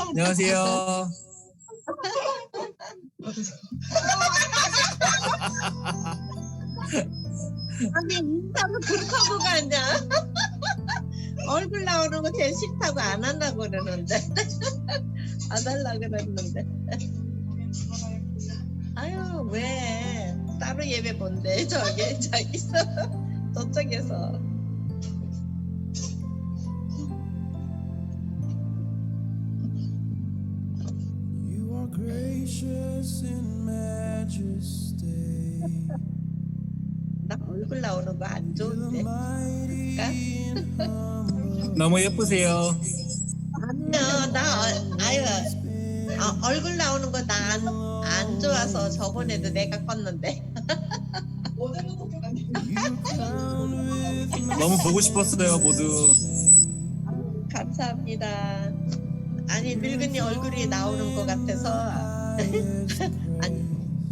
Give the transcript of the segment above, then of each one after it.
안녕하세요. 아니 인사도 그렇게 하고 가냐? 얼굴 나오는 거 제일 싫다고 안 한다고 그러는데 안 하려고 그랬는데 아유 왜 따로 예배 본대 저기서 저쪽에서 You are gracious in majesty. 나 얼굴 나오는 거 안 좋은데 너무 예쁘세요. 아니요 나 아유 얼굴 나오는 거 나 안 좋아서 저번에도 내가 껐는데 너무 보고 싶었어요, 모두. 감사합니다. 아니 늙은이 얼굴이 나오는 것 같아서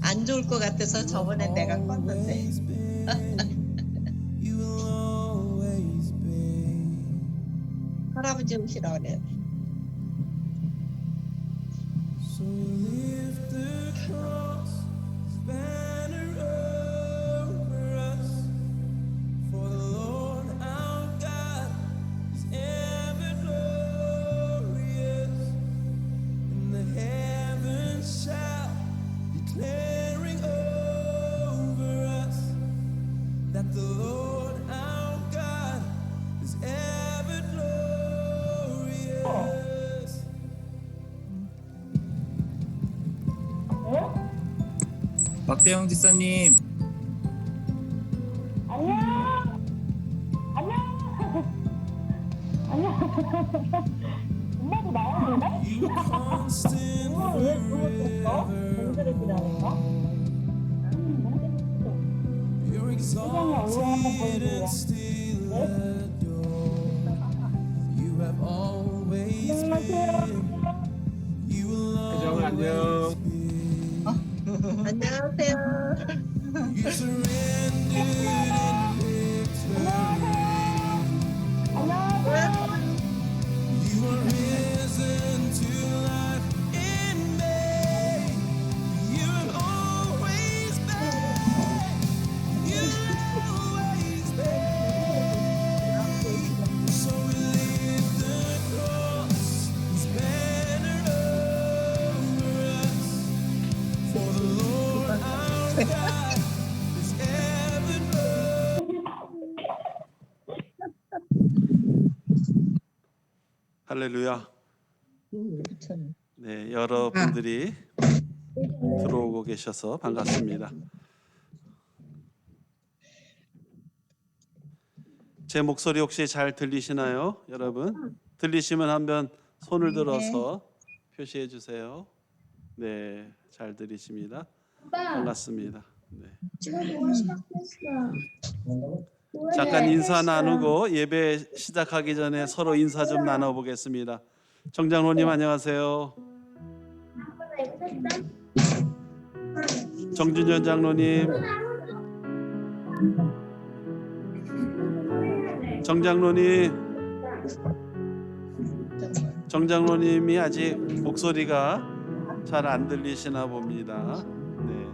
안 좋을 것 같아서 저번에 내가 껐는데 할아버지 오시라 그래. So lift the cross banner over us, for the Lord our God is ever glorious, and the heavens shout, declaring over us that the Lord our God is ever glorious. 박대영 집사님, 안녕. 엄마도 나왔는데? 엄마 왜 그러셨어? 공들을 기다렸어? You're exalted and still adored. You have always been. You will always be. 안녕하세요. You surrendered in victory. You are risen to life in me. You have always been. You have always been. So we lift the cross, His banner over us. For the Lord our God is ever glorious. 할렐루야. 네, 여러분들이 들어오고 계셔서 반갑습니다. 제 목소리 혹시 잘 들리시나요, 여러분? 들리시면 한번 손을 들어서 표시해 주세요. 네, 잘 들리십니다. 반갑습니다. 네. 잠깐 인사 나누고 예배 시작하기 전에 서로 인사 좀 나눠보겠습니다. 정장로님 안녕하세요. 정준현 장로님, 정장로님이 아직 목소리가 잘 안 들리시나 봅니다. 네.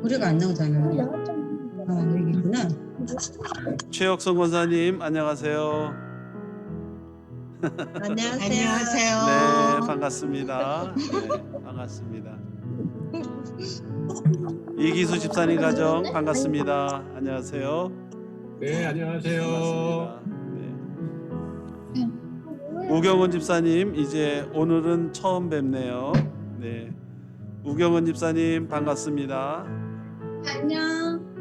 우리가 안 나오잖아. 여기구나. 최혁성 권사님 안녕하세요. 안녕하세요. 네, 반갑습니다. 네, 반갑습니다. 이기수 집사님 가정 반갑습니다. 안녕하세요. 네, 안녕하세요. 반갑습니다. 네. 우경은 집사님 이제 오늘은 처음 뵙네요. 네, 우경은 집사님 반갑습니다. 안녕.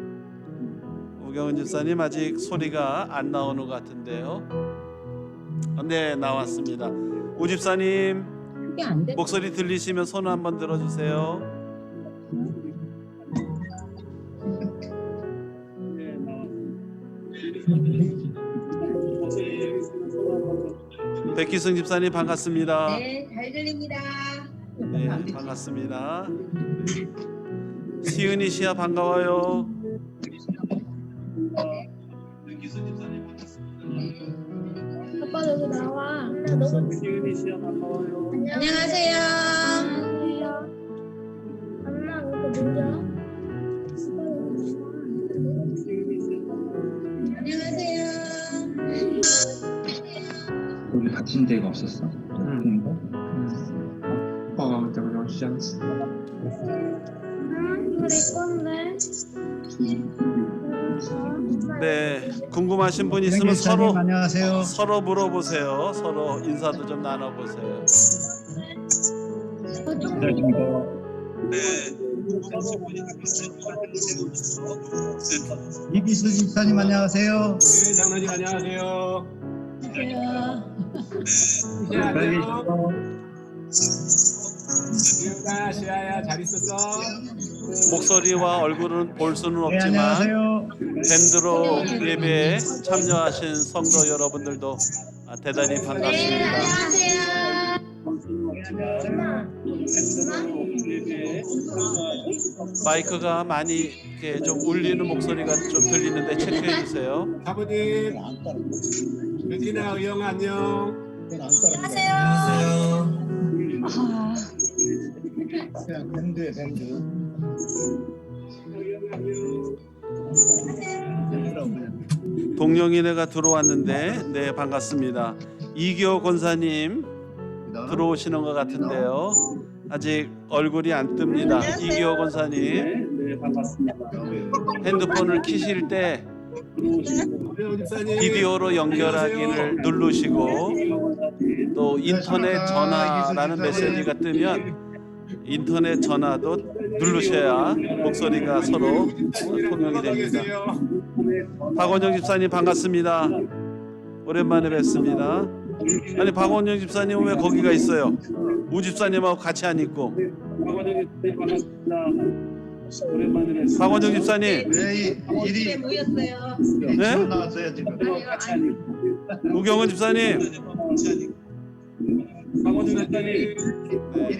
우경은 집사님 아직 소리가 안 나오는 것 같은데요. 네, 나왔습니다. 우 집사님 그게 안 돼. 목소리 들리시면 손 한번 들어주세요. 백기승 집사님 반갑습니다. 네, 잘 들립니다. 네, 반갑습니다. 시은이 씨야 반가워요. 아빠 여기 나와. 나 너무 안녕하세요. 엄마 이렇게 놀려. 안녕하세요. 우리 다친 데가 없었어? 그런 거? 어, 这个相似。 이거 내 건데. 네, 궁금하신 분 있으면 서로 물어보세요. 서로 인사도 좀 나눠보세요. 네. 이비수 집사님 안녕하세요. 네, 장로님 안녕하세요. 네, 안녕. 지우가 시아야 잘 있었어? 목소리와 얼굴은 볼 수는 네, 없지만 안녕하세요. 밴드로 예배에 참여하신 성도 여러분들도 대단히 반갑습니다. 마이크가 많이 이렇게 좀 울리는 목소리가 좀 들리는데 체크해 주세요. 사부님, 유진아, 의영아 안녕. 안녕하세요. 밴드에 밴드. 동영이네가 들어왔는데 네 반갑습니다. 이기호 권사님 들어오시는 것 같은데요. 아직 얼굴이 안 뜹니다. 안녕하세요. 이기호 권사님 네, 반갑습니다. 핸드폰을 켜실 때 오래오 집사님. 비디오로 연결하기를 누르시고 또 인터넷 전화라는 메시지가 뜨면 인터넷 전화도 누르셔야 목소리가 서로 통용이 됩니다. 박원영 집사님 반갑습니다. 오랜만에 뵙습니다. 아니 박원영 집사님 왜 거기가 있어요? 우 집사님하고 같이 안 있고. 박원영 집사님. 왜 집에 일이 모였어요. 네? 나왔어요 지금? 우경은 집사님.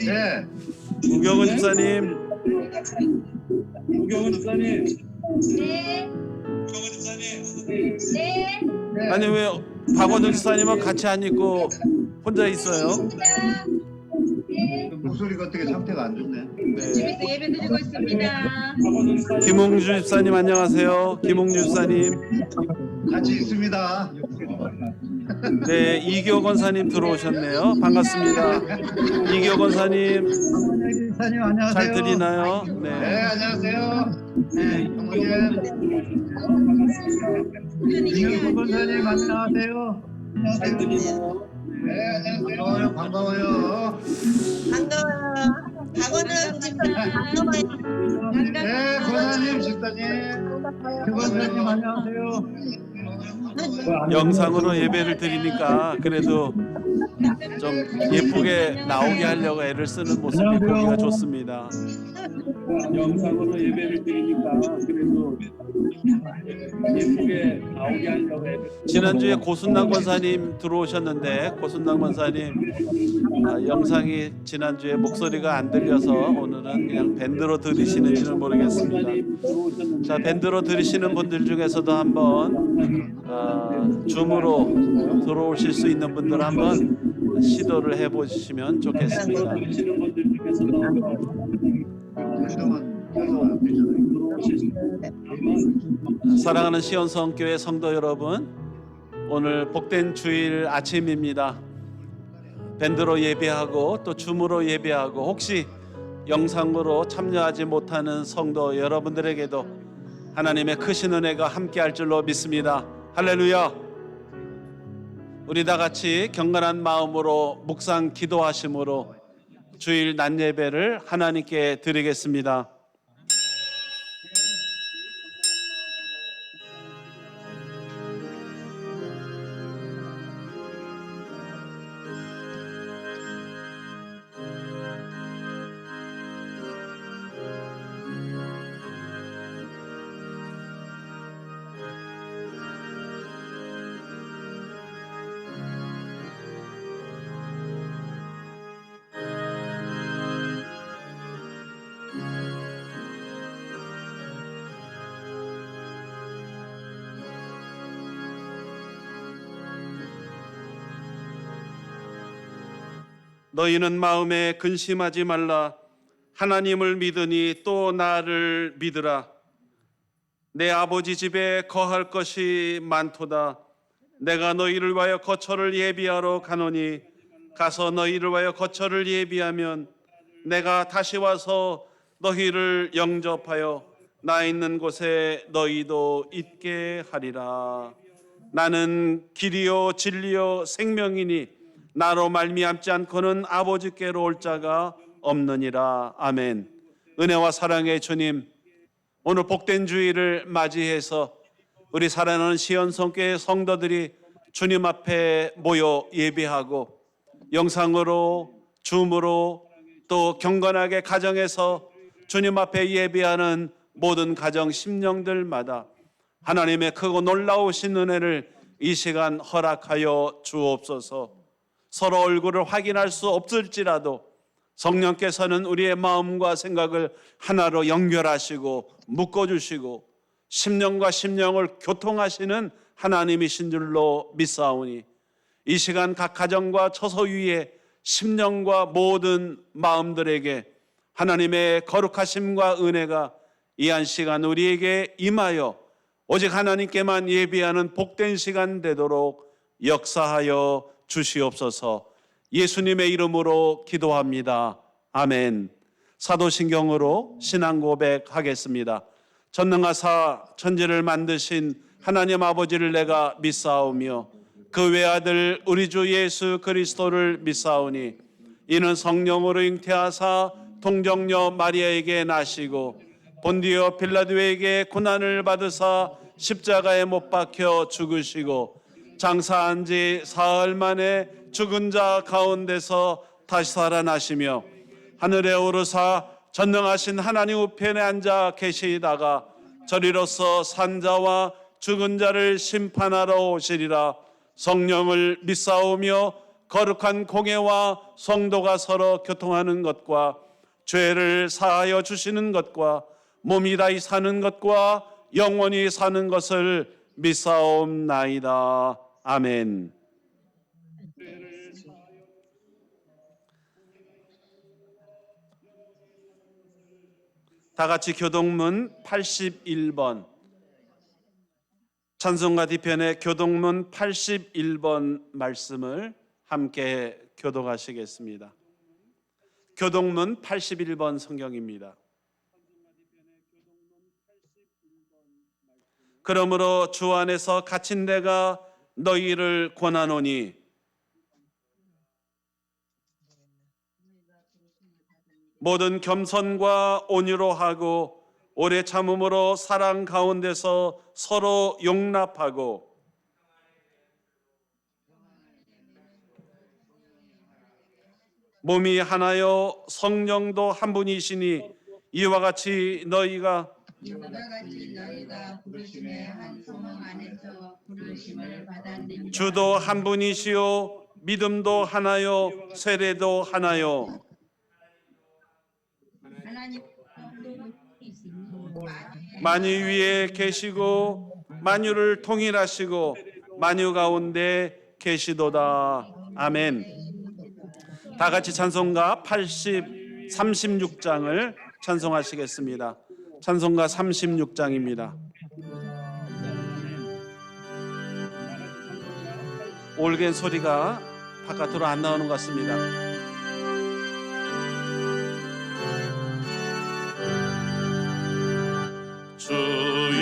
네. 우경은 집사님. 아니 왜 박원영 집사님은 같이 안 있고 혼자 있어요? 목소리가 어떻게 상태가 안 좋네. 네. 집에서 예배 드리고 있습니다. 김홍주 집사님 안녕하세요. 김홍주 집사님. 같이 있습니다. 네, 이기호 권사님 들어오셨네요. 반갑습니다. 이기호 권사님 집사님 안녕하세요. 잘 들리나요? 네, 네. 안녕하세요. 네, 형님. 이명수 권사님 안녕하세요. 안녕하세요. 네, 안녕하세요. 반가워요. 반가워요. 박원은 집사님 반가워요. 네, 권사님 집사님. 권사님 안녕하세요. 영상으로 예배를 드리니까 그래도 좀 예쁘게 나오게 하려고 애를 쓰는 모습이 보기가 좋습니다. 영상으로 예배를 드리니까 그래도 예쁘게 나오게 하려고 애를. 지난주에 고순남 권사님 들어오셨는데 고순남 권사님 영상이 지난주에 목소리가 안 들려서 오늘은 그냥 밴드로 들으시는지는 모르겠습니다. 자, 밴드로 들으시는 분들 중에서도 한번 줌으로 들어오실 수 있는 분들 한번 시도를 해보시면 좋겠습니다. 사랑하는 시온성교회 성도 여러분, 오늘 복된 주일 아침입니다. 밴드로 예배하고 또 줌으로 예배하고 혹시 영상으로 참여하지 못하는 성도 여러분들에게도 하나님의 크신 은혜가 함께할 줄로 믿습니다. 할렐루야. 우리 다 같이 경건한 마음으로 묵상 기도하심으로 주일 낮 예배를 하나님께 드리겠습니다. 너희는 마음에 근심하지 말라. 하나님을 믿으니 또 나를 믿으라. 내 아버지 집에 거할 것이 많도다. 내가 너희를 위하여 거처를 예비하러 가노니 가서 너희를 위하여 거처를 예비하면 내가 다시 와서 너희를 영접하여 나 있는 곳에 너희도 있게 하리라. 나는 길이요 진리요 생명이니 나로 말미암지 않고는 아버지께로 올 자가 없느니라. 아멘. 은혜와 사랑의 주님, 오늘 복된 주일을 맞이해서 우리 사랑하는 시온성교회 성도들이 주님 앞에 모여 예배하고 영상으로 줌으로 또 경건하게 가정에서 주님 앞에 예배하는 모든 가정 심령들마다 하나님의 크고 놀라우신 은혜를 이 시간 허락하여 주옵소서. 서로 얼굴을 확인할 수 없을지라도 성령께서는 우리의 마음과 생각을 하나로 연결하시고 묶어주시고 심령과 심령을 교통하시는 하나님이신 줄로 믿사오니 이 시간 각 가정과 처소 위에 심령과 모든 마음들에게 하나님의 거룩하심과 은혜가 이 한 시간 우리에게 임하여 오직 하나님께만 예비하는 복된 시간 되도록 역사하여 주시옵소서. 예수님의 이름으로 기도합니다. 아멘. 사도신경으로 신앙 고백하겠습니다. 전능하사 천지를 만드신 하나님 아버지를 내가 믿사오며 그 외아들 우리 주 예수 그리스도를 믿사오니 이는 성령으로 잉태하사 동정녀 마리아에게 나시고 본디오 빌라도에게 고난을 받으사 십자가에 못 박혀 죽으시고 장사한 지 사흘 만에 죽은 자 가운데서 다시 살아나시며 하늘에 오르사 전능하신 하나님 우편에 앉아 계시다가 저리로서 산자와 죽은 자를 심판하러 오시리라. 성령을 믿사오며 거룩한 공예와 성도가 서로 교통하는 것과 죄를 사하여 주시는 것과 몸이 다히 사는 것과 영원히 사는 것을 믿사옵나이다. 아멘. 다 같이 교동문 81번 찬송가 뒤편의 교동문 81번 말씀을 함께 교독하시겠습니다. 교동문 81번 성경입니다. 그러므로 주 안에서 갇힌 내가 너희를 권하노니 모든 겸손과 온유로 하고 오래 참음으로 사랑 가운데서 서로 용납하고 몸이 하나요 성령도 한 분이시니 이와 같이 너희가 부르심의 한 소망 안에서 부르심을 받았느니라. 주도 한 분이시요 믿음도 하나요 세례도 하나요 하나님 만유 위에 계시고 만유를 통일하시고 만유 가운데 계시도다. 아멘. 다 같이 찬송가 36장을 찬송하시겠습니다. 찬송가 36장입니다. 올겐 소리가 바깥으로 안 나오는 것 같습니다. 주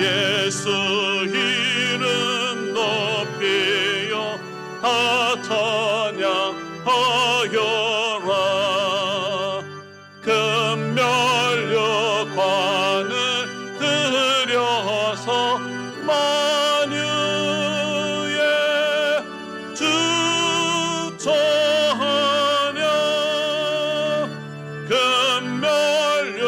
예수 이름 높이여 다 찬양하여라. 금면류관을 들여서 만유의 주 찬양 금면류관을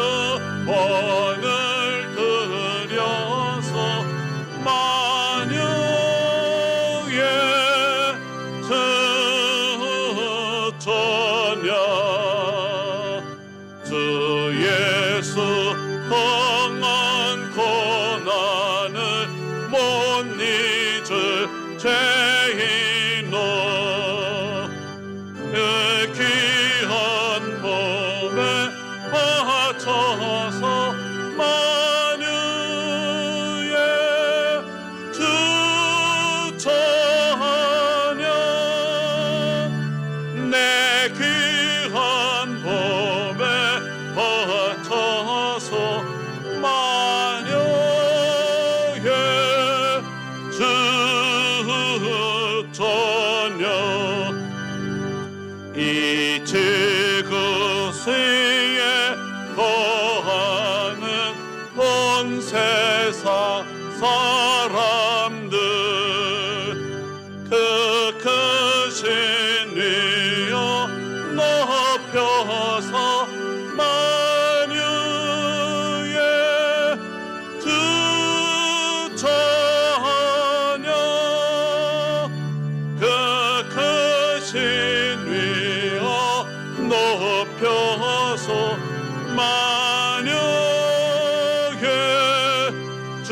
죄인노 그 전혀 이제 그세에 거하는 온 세상 사람들 그 크신 위여 높여서 만유의 주 전혀 그 크신 위여 높여서 만유의 주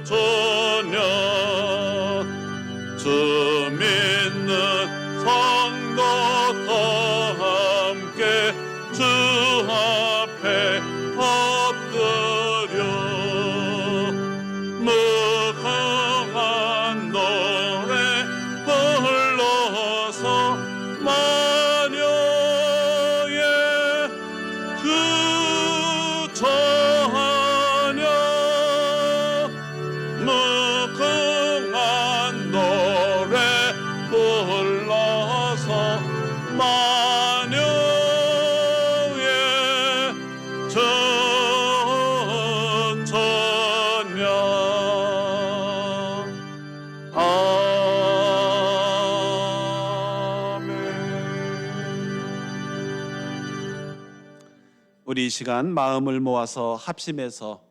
전혀 주 믿는 성도 다 함께 주 앞에 엎드려 무궁한 노래 불러서 마녀의 주 전혀 무궁한 노래 불러서 마녀의 주 전혀 우리 이 시간 마음을 모아서 합심해서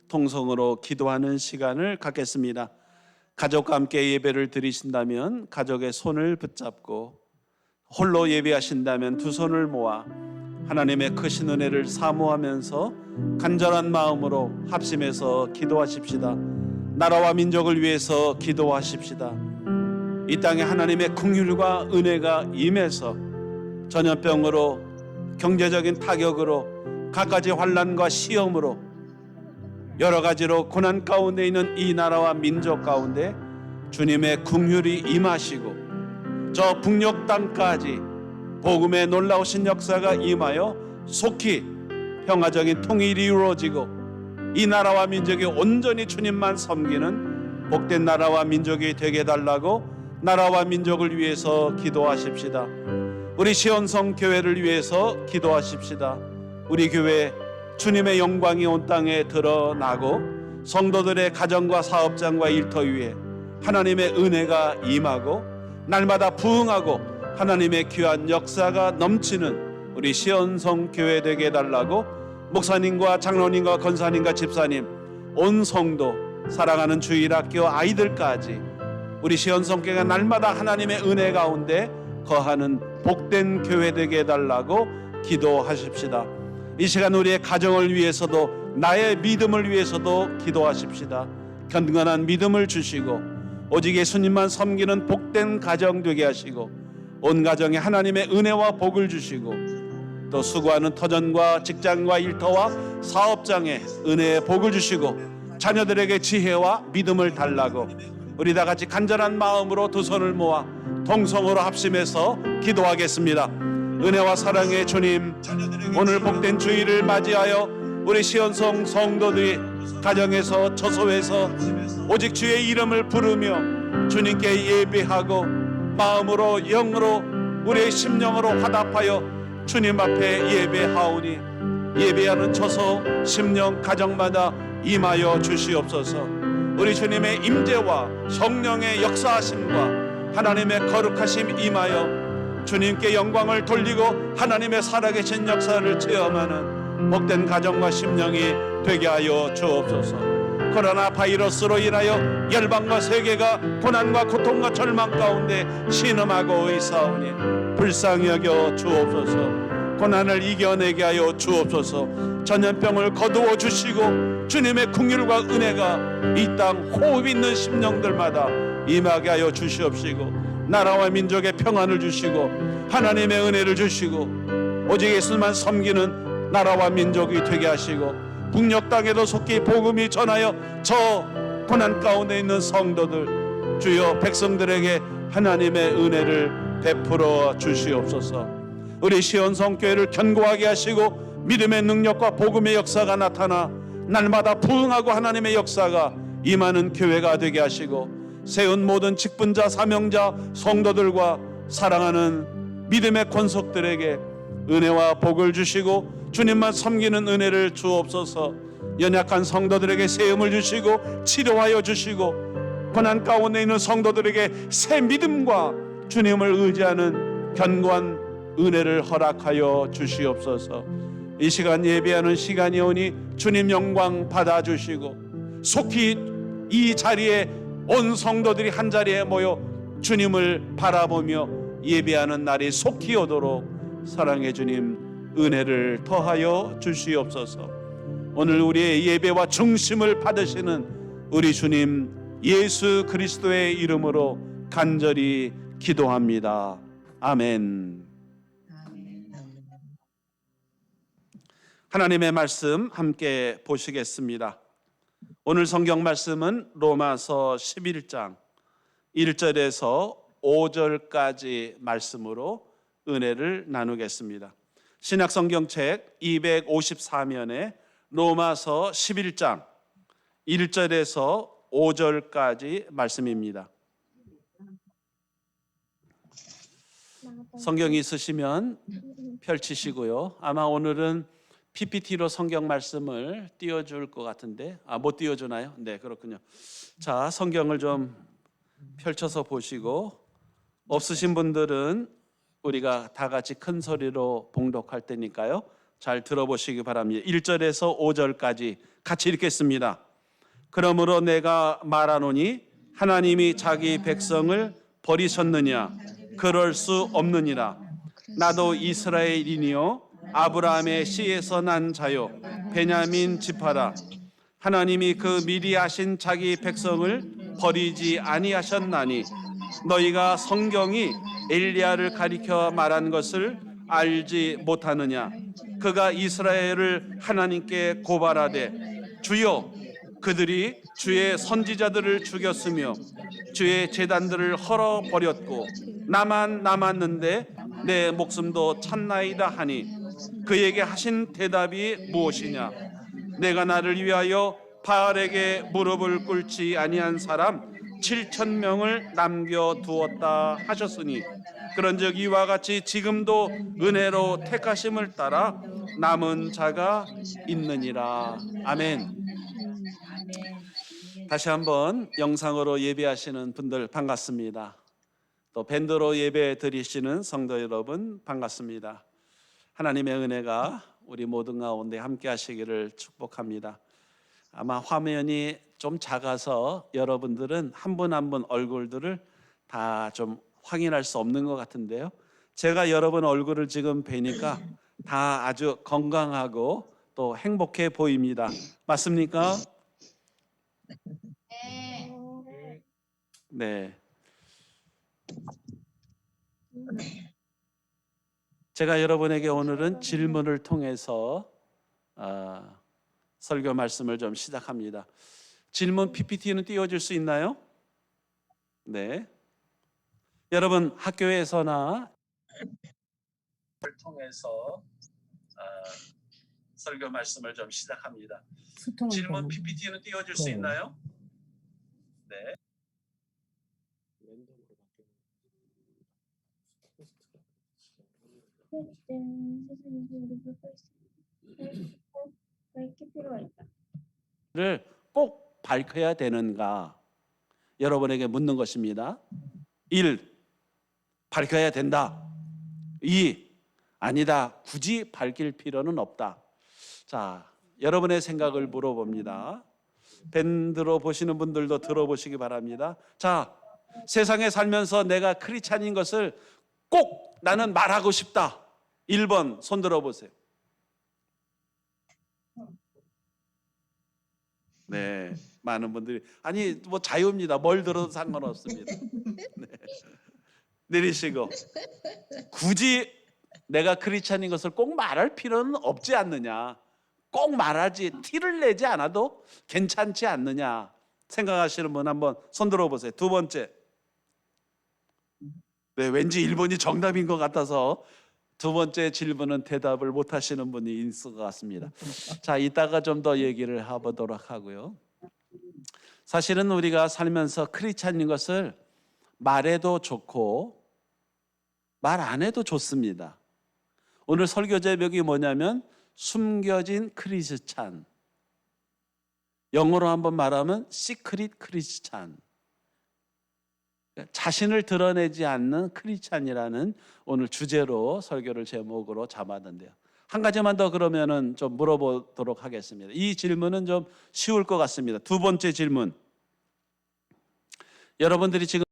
통성으로 기도하는 시간을 갖겠습니다. 가족과 함께 예배를 드리신다면 가족의 손을 붙잡고, 홀로 예배하신다면 두 손을 모아 하나님의 크신 은혜를 사모하면서 간절한 마음으로 합심해서 기도하십시다. 나라와 민족을 위해서 기도하십시다. 이 땅에 하나님의 긍휼과 은혜가 임해서 전염병으로, 경제적인 타격으로, 갖가지 환난과 시험으로, 여러 가지로 고난 가운데 있는 이 나라와 민족 가운데 주님의 긍휼이 임하시고 저 북녘 땅까지 복음의 놀라우신 역사가 임하여 속히 평화적인 통일이 이루어지고 이 나라와 민족이 온전히 주님만 섬기는 복된 나라와 민족이 되게 해달라고 나라와 민족을 위해서 기도하십시다. 우리 시온성 교회를 위해서 기도하십시다. 우리 교회 주님의 영광이 온 땅에 드러나고 성도들의 가정과 사업장과 일터 위에 하나님의 은혜가 임하고 날마다 부흥하고 하나님의 귀한 역사가 넘치는 우리 시온성 교회 되게 해달라고 목사님과 장로님과 권사님과 집사님, 온 성도, 사랑하는 주일학교 아이들까지 우리 시온성 교회가 날마다 하나님의 은혜 가운데 거하는 복된 교회 되게 해달라고 기도하십시다. 이 시간 우리의 가정을 위해서도 나의 믿음을 위해서도 기도하십시다. 견고한 믿음을 주시고 오직 예수님만 섬기는 복된 가정 되게 하시고 온 가정에 하나님의 은혜와 복을 주시고 또 수고하는 터전과 직장과 일터와 사업장에 은혜의 복을 주시고 자녀들에게 지혜와 믿음을 달라고 우리 다 같이 간절한 마음으로 두 손을 모아 동성으로 합심해서 기도하겠습니다. 은혜와 사랑의 주님, 오늘 복된 주일을 맞이하여 우리 시온성 성도들이 가정에서 처소에서 오직 주의 이름을 부르며 주님께 예배하고 마음으로 영으로 우리의 심령으로 화답하여 주님 앞에 예배하오니 예배하는 처소 심령 가정마다 임하여 주시옵소서. 우리 주님의 임재와 성령의 역사하심과 하나님의 거룩하심 임하여 주님께 영광을 돌리고 하나님의 살아계신 역사를 체험하는 복된 가정과 심령이 되게 하여 주옵소서. 코로나 바이러스로 인하여 열방과 세계가 고난과 고통과 절망 가운데 신음하고 있사오니 불쌍히 여겨 주옵소서. 고난을 이겨내게 하여 주옵소서. 전염병을 거두어 주시고 주님의 긍휼과 은혜가 이 땅 호흡 있는 심령들마다 임하게 하여 주시옵시고 나라와 민족의 평안을 주시고 하나님의 은혜를 주시고 오직 예수만 섬기는 나라와 민족이 되게 하시고 북녘 땅에도 속히 복음이 전하여 저 고난 가운데 있는 성도들 주여 백성들에게 하나님의 은혜를 베풀어 주시옵소서. 우리 시온성 교회를 견고하게 하시고 믿음의 능력과 복음의 역사가 나타나 날마다 부흥하고 하나님의 역사가 임하는 교회가 되게 하시고 세운 모든 직분자, 사명자, 성도들과 사랑하는 믿음의 권속들에게 은혜와 복을 주시고 주님만 섬기는 은혜를 주옵소서. 연약한 성도들에게 세움을 주시고 치료하여 주시고 고난 가운데 있는 성도들에게 새 믿음과 주님을 의지하는 견고한 은혜를 허락하여 주시옵소서. 이 시간 예배하는 시간이 오니 주님 영광 받아주시고 속히 이 자리에 온 성도들이 한 자리에 모여 주님을 바라보며 예배하는 날이 속히 오도록 사랑의 주님 은혜를 더하여 주시옵소서. 오늘 우리의 예배와 중심을 받으시는 우리 주님 예수 그리스도의 이름으로 간절히 기도합니다. 아멘. 하나님의 말씀 함께 보시겠습니다. 오늘 성경 말씀은 로마서 11장 1절에서 5절까지 말씀으로 은혜를 나누겠습니다. 신약성경책 254면에 로마서 11장 1절에서 5절까지 말씀입니다. 성경이 있으시면 펼치시고요. 아마 오늘은 PPT로 성경 말씀을 띄워줄 것 같은데 못 띄워주나요? 네, 그렇군요. 자, 성경을 좀 펼쳐서 보시고 없으신 분들은 우리가 다 같이 큰 소리로 봉독할 테니까요. 잘 들어보시기 바랍니다. 1절에서 5절까지 같이 읽겠습니다. 그러므로 내가 말하노니 하나님이 자기 백성을 버리셨느냐? 그럴 수 없느니라. 나도 이스라엘이니요 아브라함의 씨에서 난 자요 베냐민 지파라. 하나님이 그 미리 아신 자기 백성을 버리지 아니하셨나니 너희가 성경이 엘리야를 가리켜 말한 것을 알지 못하느냐? 그가 이스라엘을 하나님께 고발하되 주여 그들이 주의 선지자들을 죽였으며 주의 제단들을 헐어버렸고 나만 남았는데 내 목숨도 찾나이다 하니 그에게 하신 대답이 무엇이냐? 내가 나를 위하여 바알에게 무릎을 꿇지 아니한 사람 7,000명을 남겨두었다 하셨으니 그런즉 이와 같이 지금도 은혜로 택하심을 따라 남은 자가 있느니라. 아멘. 다시 한번 영상으로 예배하시는 분들 반갑습니다. 또 밴드로 예배 드리시는 성도 여러분 반갑습니다. 하나님의 은혜가 우리 모든 가운데 함께 하시기를 축복합니다. 아마 화면이 좀 작아서 여러분들은 한 분 한 분 얼굴들을 다 좀 확인할 수 없는 것 같은데요. 제가 여러분 얼굴을 지금 뵈니까 다 아주 건강하고 또 행복해 보입니다. 맞습니까? 네. 제가 여러분에게 오늘은 질문을 통해서 설교 말씀을 좀 시작합니다. 질문 PPT는 띄워줄 수 있나요? 네. 여러분 학교에서나 통해서 설교 말씀을 좀 시작합니다. 질문 PPT는 띄워줄 수 있나요? 네. 밝힐 필요가 있다. 를 꼭 밝혀야 되는가? 여러분에게 묻는 것입니다. 1. 밝혀야 된다. 2. 아니다. 굳이 밝힐 필요는 없다. 자, 여러분의 생각을 물어봅니다. 밴드로 보시는 분들도 들어보시기 바랍니다. 자, 세상에 살면서 내가 크리스찬인 것을 꼭 나는 말하고 싶다. 1번 손 들어보세요. 네, 많은 분들이 아니 뭐 자유입니다. 뭘 들어도 상관없습니다. 네. 내리시고 굳이 내가 크리스찬인 것을 꼭 말할 필요는 없지 않느냐? 꼭 말하지 티를 내지 않아도 괜찮지 않느냐? 생각하시는 분 한번 손 들어보세요. 두 번째, 네, 왠지 1번이 정답인 것 같아서 두 번째 질문은 대답을 못 하시는 분이 있을 것 같습니다. 자, 이따가 좀 더 얘기를 해보도록 하고요. 사실은 우리가 살면서 크리스찬인 것을 말해도 좋고 말 안 해도 좋습니다. 오늘 설교 제목이 뭐냐면 숨겨진 크리스찬. 영어로 한번 말하면 시크릿 크리스찬. 자신을 드러내지 않는 크리스찬이라는 오늘 주제로 설교를 제목으로 잡았는데요. 한 가지만 더 그러면은 좀 물어보도록 하겠습니다. 이 질문은 좀 쉬울 것 같습니다. 두 번째 질문. 여러분들이 지금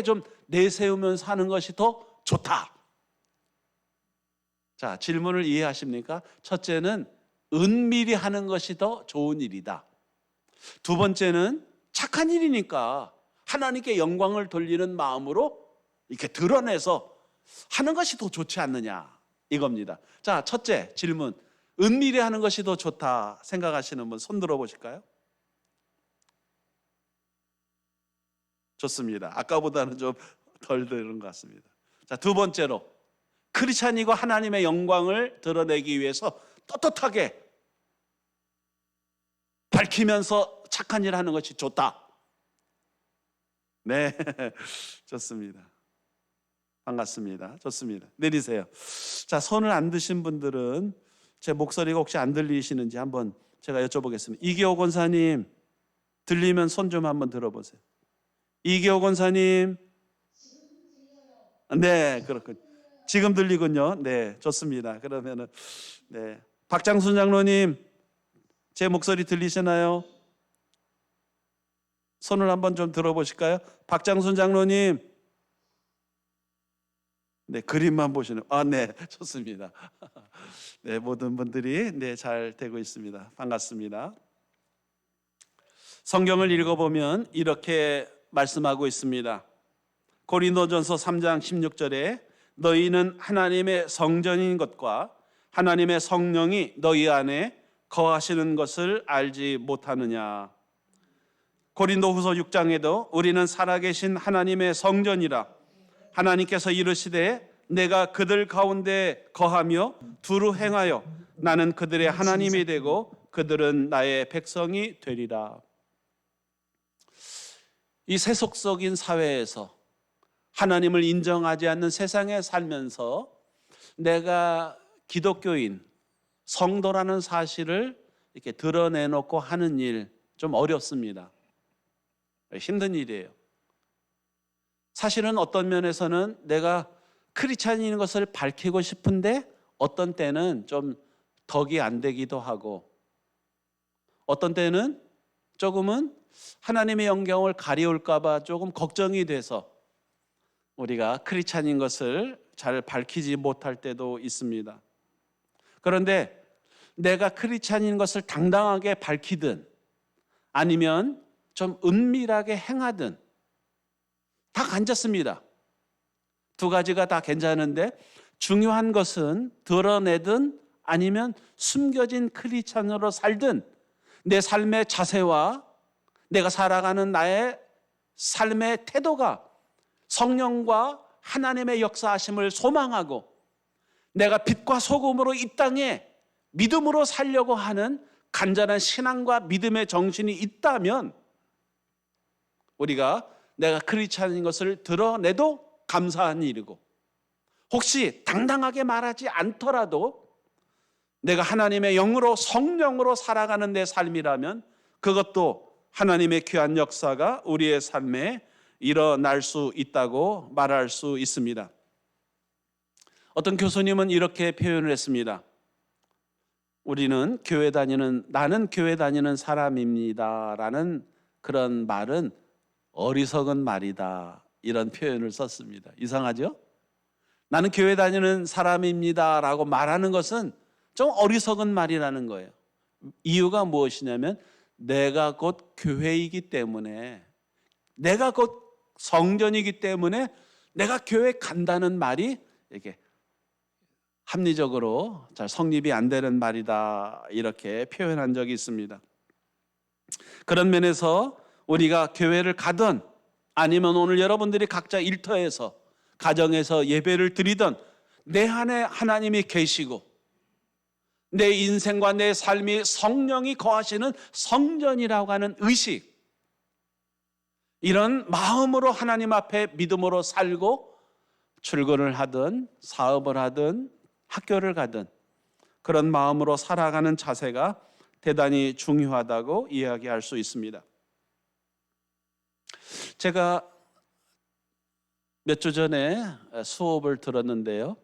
좀 내세우면서 하는 것이 더 좋다. 자, 질문을 이해하십니까? 첫째는 은밀히 하는 것이 더 좋은 일이다. 두 번째는 착한 일이니까 하나님께 영광을 돌리는 마음으로 이렇게 드러내서 하는 것이 더 좋지 않느냐, 이겁니다. 자, 첫째 질문. 은밀히 하는 것이 더 좋다 생각하시는 분 손 들어 보실까요? 좋습니다. 아까보다는 좀 덜 들은 것 같습니다. 자, 두 번째로 크리스찬이고 하나님의 영광을 드러내기 위해서 떳떳하게 밝히면서 착한 일을 하는 것이 좋다. 네, 좋습니다. 반갑습니다. 좋습니다. 내리세요. 자, 손을 안 드신 분들은 제 목소리가 혹시 안 들리시는지 한번 제가 여쭤보겠습니다. 이기호 권사님, 들리면 손 좀 한번 들어보세요. 이기호 권사님. 네, 그렇군요. 지금 들리군요. 네, 좋습니다. 그러면은 네, 박장순 장로님, 제 목소리 들리시나요? 손을 한번 좀 들어보실까요? 박장순 장로님. 네, 그림만 보시는. 아, 네, 좋습니다. 네, 모든 분들이 네, 잘 되고 있습니다. 반갑습니다. 성경을 읽어보면 이렇게 말씀하고 있습니다. 고린도전서 3장 16절에 너희는 하나님의 성전인 것과 하나님의 성령이 너희 안에 거하시는 것을 알지 못하느냐. 고린도후서 6장에도 우리는 살아계신 하나님의 성전이라 하나님께서 이르시되 내가 그들 가운데 거하며 두루 행하여 나는 그들의 하나님이 되고 그들은 나의 백성이 되리라. 이 세속적인 사회에서 하나님을 인정하지 않는 세상에 살면서 내가 기독교인, 성도라는 사실을 이렇게 드러내놓고 하는 일 좀 어렵습니다. 힘든 일이에요. 사실은 어떤 면에서는 내가 크리스찬인 것을 밝히고 싶은데 어떤 때는 좀 덕이 안 되기도 하고 어떤 때는 조금은 하나님의 영광을 가리울까 봐 조금 걱정이 돼서 우리가 크리스찬인 것을 잘 밝히지 못할 때도 있습니다. 그런데 내가 크리스찬인 것을 당당하게 밝히든 아니면 좀 은밀하게 행하든 다 괜찮습니다. 두 가지가 다 괜찮은데 중요한 것은 드러내든 아니면 숨겨진 크리스찬으로 살든 내 삶의 자세와 내가 살아가는 나의 삶의 태도가 성령과 하나님의 역사하심을 소망하고 내가 빛과 소금으로 이 땅에 믿음으로 살려고 하는 간절한 신앙과 믿음의 정신이 있다면 우리가 내가 크리스찬인 것을 드러내도 감사한 일이고 혹시 당당하게 말하지 않더라도 내가 하나님의 영으로 성령으로 살아가는 내 삶이라면 그것도 하나님의 귀한 역사가 우리의 삶에 일어날 수 있다고 말할 수 있습니다. 어떤 교수님은 이렇게 표현을 했습니다. 나는 교회 다니는 사람입니다 라는 그런 말은 어리석은 말이다 이런 표현을 썼습니다. 이상하죠? 나는 교회 다니는 사람입니다 라고 말하는 것은 좀 어리석은 말이라는 거예요. 이유가 무엇이냐면 내가 곧 교회이기 때문에, 내가 곧 성전이기 때문에 내가 교회 간다는 말이 이렇게 합리적으로 잘 성립이 안 되는 말이다, 이렇게 표현한 적이 있습니다. 그런 면에서 우리가 교회를 가든 아니면 오늘 여러분들이 각자 일터에서 가정에서 예배를 드리든 내 안에 하나님이 계시고 내 인생과 내 삶이 성령이 거하시는 성전이라고 하는 의식, 이런 마음으로 하나님 앞에 믿음으로 살고 출근을 하든 사업을 하든 학교를 가든 그런 마음으로 살아가는 자세가 대단히 중요하다고 이야기할 수 있습니다. 제가 몇 주 전에 수업을 들었는데요.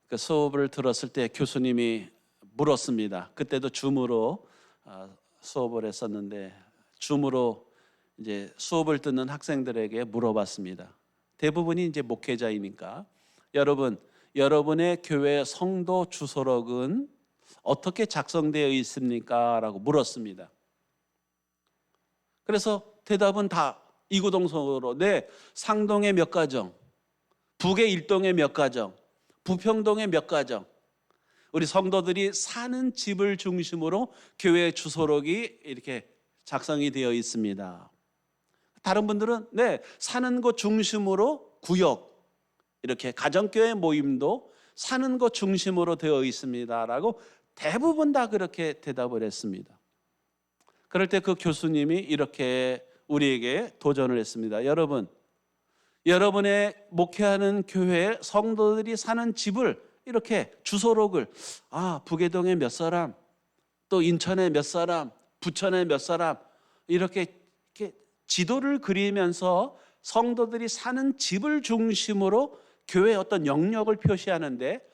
그 수업을 들었을 때 교수님이 물었습니다. 그때도 줌으로 수업을 했었는데 줌으로 이제 수업을 듣는 학생들에게 물어봤습니다. 대부분이 이제 목회자이니까 여러분의 교회 성도 주소록은 어떻게 작성되어 있습니까? 라고 물었습니다. 그래서 대답은 다 이구동성으로 상동에 몇 가정, 북의 일동에 몇 가정, 부평동에 몇 가정, 우리 성도들이 사는 집을 중심으로 교회 주소록이 이렇게 작성이 되어 있습니다. 다른 분들은 사는 곳 중심으로 구역, 이렇게 가정교회 모임도 사는 곳 중심으로 되어 있습니다라고 대부분 다 그렇게 대답을 했습니다. 그럴 때 그 교수님이 이렇게 우리에게 도전을 했습니다. 여러분의 목회하는 교회 성도들이 사는 집을 이렇게 주소록을 북해동에 몇 사람, 또 인천에 몇 사람, 부천에 몇 사람, 이렇게 지도를 그리면서 성도들이 사는 집을 중심으로 교회의 어떤 영역을 표시하는데,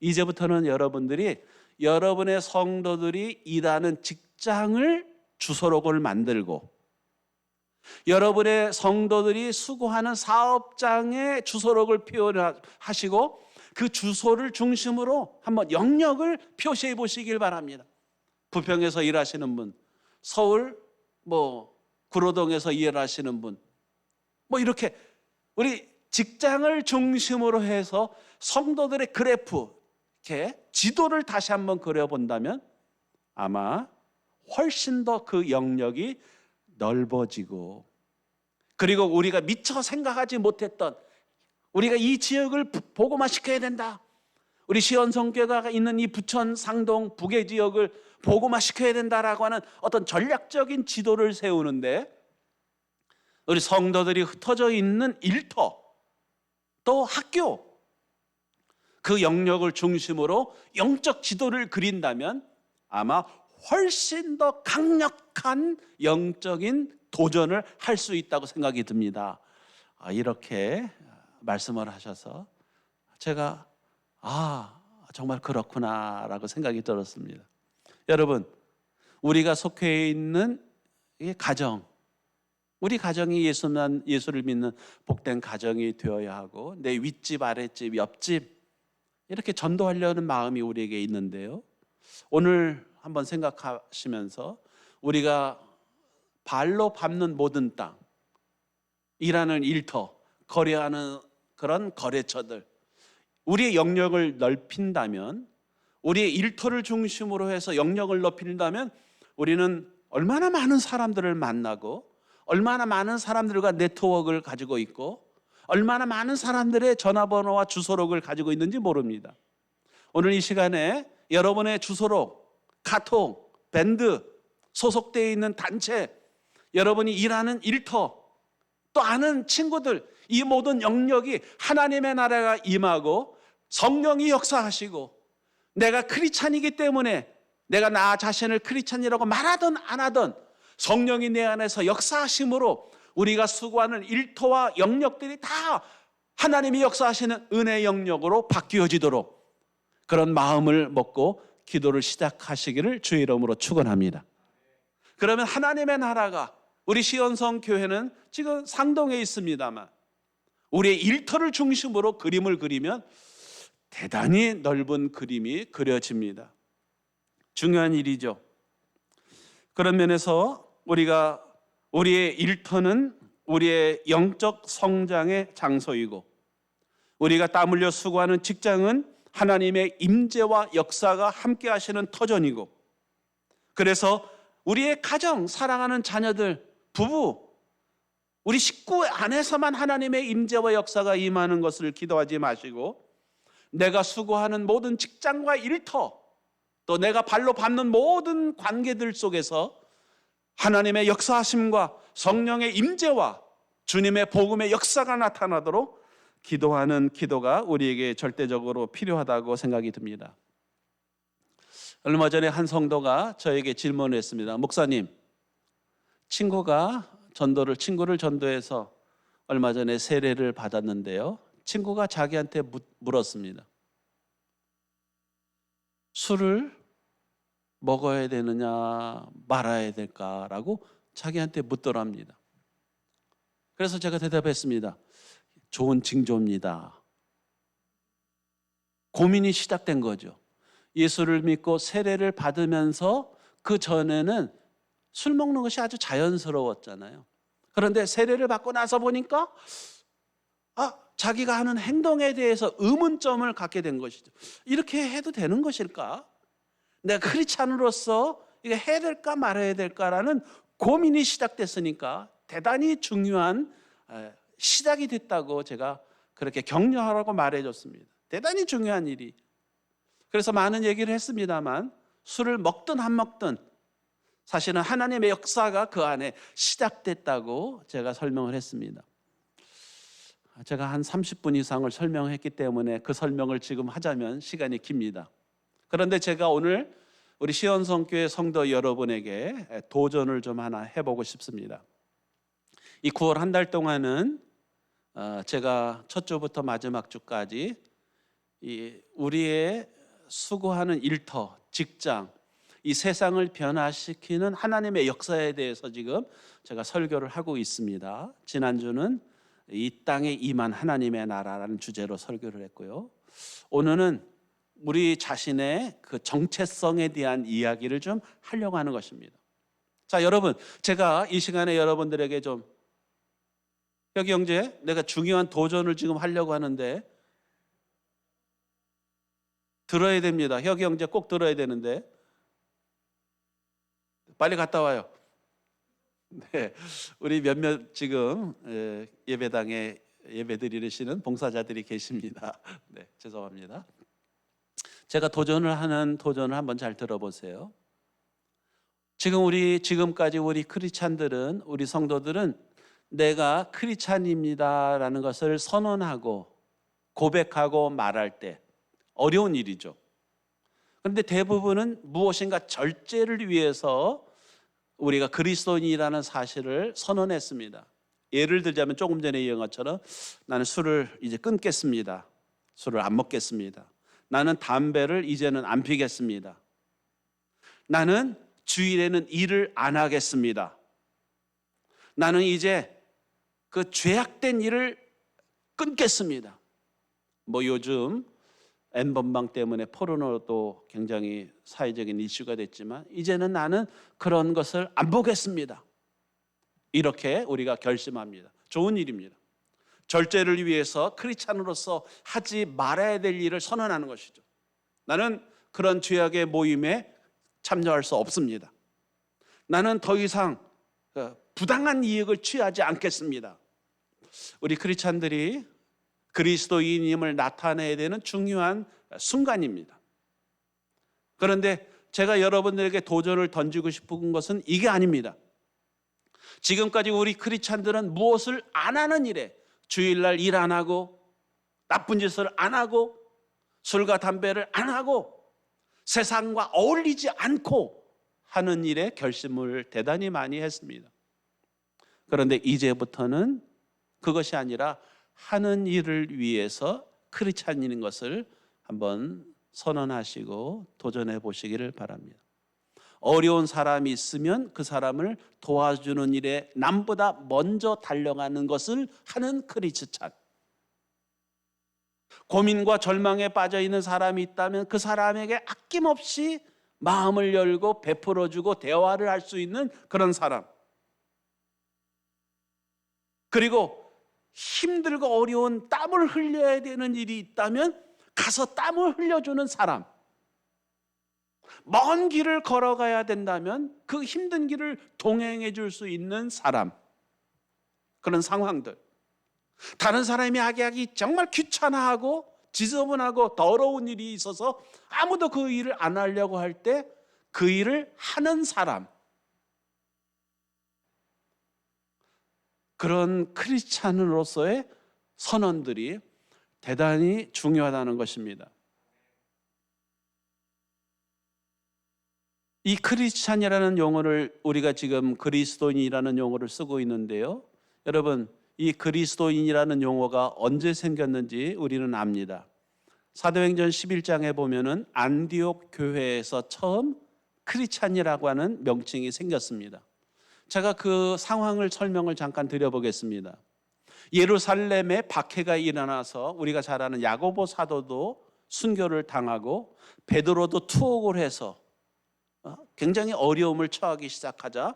이제부터는 여러분의 성도들이 일하는 직장을 주소록을 만들고 여러분의 성도들이 수고하는 사업장의 주소록을 표현하시고 그 주소를 중심으로 한번 영역을 표시해 보시길 바랍니다. 부평에서 일하시는 분, 서울 구로동에서 일하시는 분, 이렇게 우리 직장을 중심으로 해서 성도들의 그래프, 이렇게 지도를 다시 한번 그려본다면 아마 훨씬 더 그 영역이 넓어지고, 그리고 우리가 미처 생각하지 못했던, 우리가 이 지역을 복음화 시켜야 된다, 우리 시원성교회가 있는 이 부천 상동 북의 지역을 복음화 시켜야 된다라고 하는 어떤 전략적인 지도를 세우는데, 우리 성도들이 흩어져 있는 일터, 또 학교, 그 영역을 중심으로 영적 지도를 그린다면 아마 훨씬 더 강력한 영적인 도전을 할 수 있다고 생각이 듭니다. 이렇게 말씀을 하셔서 제가 정말 그렇구나라고 생각이 들었습니다. 여러분, 우리가 속해 있는 이 가정, 우리 가정이 예수를 믿는 복된 가정이 되어야 하고, 내 윗집, 아랫집, 옆집 이렇게 전도하려는 마음이 우리에게 있는데요. 오늘 한번 생각하시면서 우리가 발로 밟는 모든 땅, 일하는 일터, 거래하는 그런 거래처들, 우리의 영역을 넓힌다면, 우리의 일터를 중심으로 해서 영역을 넓힌다면 우리는 얼마나 많은 사람들을 만나고 얼마나 많은 사람들과 네트워크를 가지고 있고 얼마나 많은 사람들의 전화번호와 주소록을 가지고 있는지 모릅니다. 오늘 이 시간에 여러분의 주소록, 카톡, 밴드, 소속되어 있는 단체, 여러분이 일하는 일터, 또 아는 친구들, 이 모든 영역이 하나님의 나라가 임하고 성령이 역사하시고, 내가 크리스찬이기 때문에 내가 나 자신을 크리스찬이라고 말하든 안 하든 성령이 내 안에서 역사하심으로 우리가 수고하는 일터와 영역들이 다 하나님이 역사하시는 은혜의 영역으로 바뀌어지도록 그런 마음을 먹고 기도를 시작하시기를 주의 이름으로 축원합니다. 그러면 하나님의 나라가, 우리 시온성 교회는 지금 상동에 있습니다만 우리의 일터를 중심으로 그림을 그리면 대단히 넓은 그림이 그려집니다. 중요한 일이죠. 그런 면에서 우리의 일터는 우리의 영적 성장의 장소이고, 우리가 땀 흘려 수고하는 직장은 하나님의 임재와 역사가 함께 하시는 터전이고, 그래서 우리의 가정, 사랑하는 자녀들, 부부, 우리 식구 안에서만 하나님의 임재와 역사가 임하는 것을 기도하지 마시고, 내가 수고하는 모든 직장과 일터, 또 내가 발로 밟는 모든 관계들 속에서 하나님의 역사하심과 성령의 임재와 주님의 복음의 역사가 나타나도록 기도하는 기도가 우리에게 절대적으로 필요하다고 생각이 듭니다. 얼마 전에 한 성도가 저에게 질문을 했습니다. 목사님, 친구를 전도해서 얼마 전에 세례를 받았는데요, 친구가 자기한테 물었습니다. 술을 먹어야 되느냐 말아야 될까라고 자기한테 묻더랍니다. 그래서 제가 대답했습니다. 좋은 징조입니다. 고민이 시작된 거죠. 예수를 믿고 세례를 받으면서 그 전에는 술 먹는 것이 아주 자연스러웠잖아요. 그런데 세례를 받고 나서 보니까 자기가 하는 행동에 대해서 의문점을 갖게 된 것이죠. 이렇게 해도 되는 것일까? 내가 크리스찬으로서 이거 해야 될까 말아야 될까라는 고민이 시작됐으니까 대단히 중요한 시작이 됐다고 제가 그렇게 격려하라고 말해줬습니다. 대단히 중요한 일이. 그래서 많은 얘기를 했습니다만, 술을 먹든 안 먹든 사실은 하나님의 역사가 그 안에 시작됐다고 제가 설명을 했습니다. 제가 한 30분 이상을 설명했기 때문에 그 설명을 지금 하자면 시간이 깁니다. 그런데 제가 오늘 우리 시온성교회 성도 여러분에게 도전을 좀 하나 해보고 싶습니다. 이 9월 한 달 동안은 제가 첫 주부터 마지막 주까지 우리의 수고하는 일터, 직장, 이 세상을 변화시키는 하나님의 역사에 대해서 지금 제가 설교를 하고 있습니다. 지난주는 이 땅에 임한 하나님의 나라라는 주제로 설교를 했고요. 오늘은 우리 자신의 그 정체성에 대한 이야기를 좀 하려고 하는 것입니다. 자, 여러분, 제가 이 시간에 여러분들에게 좀, 여기 형제, 내가 중요한 도전을 지금 하려고 하는데 들어야 됩니다. 혁이 형제 꼭 들어야 되는데 빨리 갔다 와요. 네, 우리 몇몇 지금 예배당에 예배드리시는 봉사자들이 계십니다. 네, 죄송합니다. 제가 도전을 한번 잘 들어보세요. 지금까지 우리 크리스찬들은, 우리 성도들은 내가 크리스찬입니다라는 것을 선언하고 고백하고 말할 때 어려운 일이죠. 그런데 대부분은 무엇인가 절제를 위해서 우리가 그리스도인이라는 사실을 선언했습니다. 예를 들자면 조금 전에 이런 것처럼 나는 술을 이제 끊겠습니다. 술을 안 먹겠습니다. 나는 담배를 이제는 안 피겠습니다. 나는 주일에는 일을 안 하겠습니다. 나는 이제 그 죄악된 일을 끊겠습니다. 요즘 N번방 때문에 포르노도 굉장히 사회적인 이슈가 됐지만 이제는 나는 그런 것을 안 보겠습니다. 이렇게 우리가 결심합니다. 좋은 일입니다. 절제를 위해서 크리스찬으로서 하지 말아야 될 일을 선언하는 것이죠. 나는 그런 죄악의 모임에 참여할 수 없습니다. 나는 더 이상 부당한 이익을 취하지 않겠습니다. 우리 크리스찬들이 그리스도인임을 나타내야 되는 중요한 순간입니다. 그런데 제가 여러분들에게 도전을 던지고 싶은 것은 이게 아닙니다. 지금까지 우리 크리스찬들은 무엇을 안 하는 일에, 주일날 일 안 하고, 나쁜 짓을 안 하고, 술과 담배를 안 하고, 세상과 어울리지 않고 하는 일에 결심을 대단히 많이 했습니다. 그런데 이제부터는 그것이 아니라 하는 일을 위해서 크리스찬인 것을 한번 선언하시고 도전해 보시기를 바랍니다. 어려운 사람이 있으면 그 사람을 도와주는 일에 남보다 먼저 달려가는 것을 하는 크리스찬. 고민과 절망에 빠져 있는 사람이 있다면 그 사람에게 아낌없이 마음을 열고 베풀어주고 대화를 할 수 있는 그런 사람. 그리고 힘들고 어려운 땀을 흘려야 되는 일이 있다면 가서 땀을 흘려주는 사람. 먼 길을 걸어가야 된다면 그 힘든 길을 동행해 줄 수 있는 사람. 그런 상황들. 다른 사람이 하기 정말 귀찮아하고 지저분하고 더러운 일이 있어서 아무도 그 일을 안 하려고 할 때 그 일을 하는 사람. 그런 크리스찬으로서의 선언들이 대단히 중요하다는 것입니다. 이 크리스찬이라는 용어를 우리가 지금 그리스도인이라는 용어를 쓰고 있는데요. 여러분, 이 그리스도인이라는 용어가 언제 생겼는지 우리는 압니다. 사도행전 11장에 보면은 안디옥 교회에서 처음 크리스찬이라고 하는 명칭이 생겼습니다. 제가 그 상황을 설명을 잠깐 드려보겠습니다. 예루살렘에 박해가 일어나서 우리가 잘 아는 야고보 사도도 순교를 당하고 베드로도 투옥을 해서 굉장히 어려움을 처하기 시작하자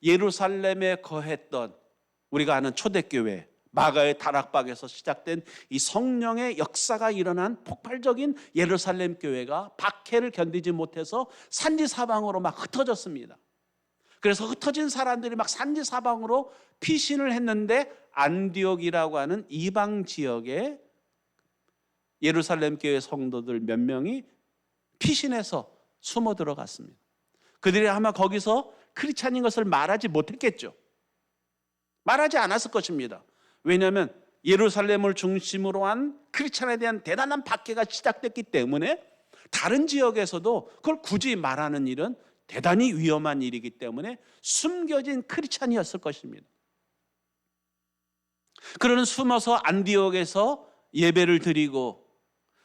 예루살렘에 거했던 우리가 아는 초대교회 마가의 다락방에서 시작된 이 성령의 역사가 일어난 폭발적인 예루살렘 교회가 박해를 견디지 못해서 산지사방으로 막 흩어졌습니다. 그래서 흩어진 사람들이 막 산지사방으로 피신을 했는데 안디옥이라고 하는 이방 지역에 예루살렘 교회 성도들 몇 명이 피신해서 숨어 들어갔습니다. 그들이 아마 거기서 크리스찬인 것을 말하지 못했겠죠. 말하지 않았을 것입니다. 왜냐하면 예루살렘을 중심으로 한 크리스찬에 대한 대단한 박해가 시작됐기 때문에 다른 지역에서도 그걸 굳이 말하는 일은 대단히 위험한 일이기 때문에 숨겨진 크리스찬이었을 것입니다. 그러는 숨어서 안디옥에서 예배를 드리고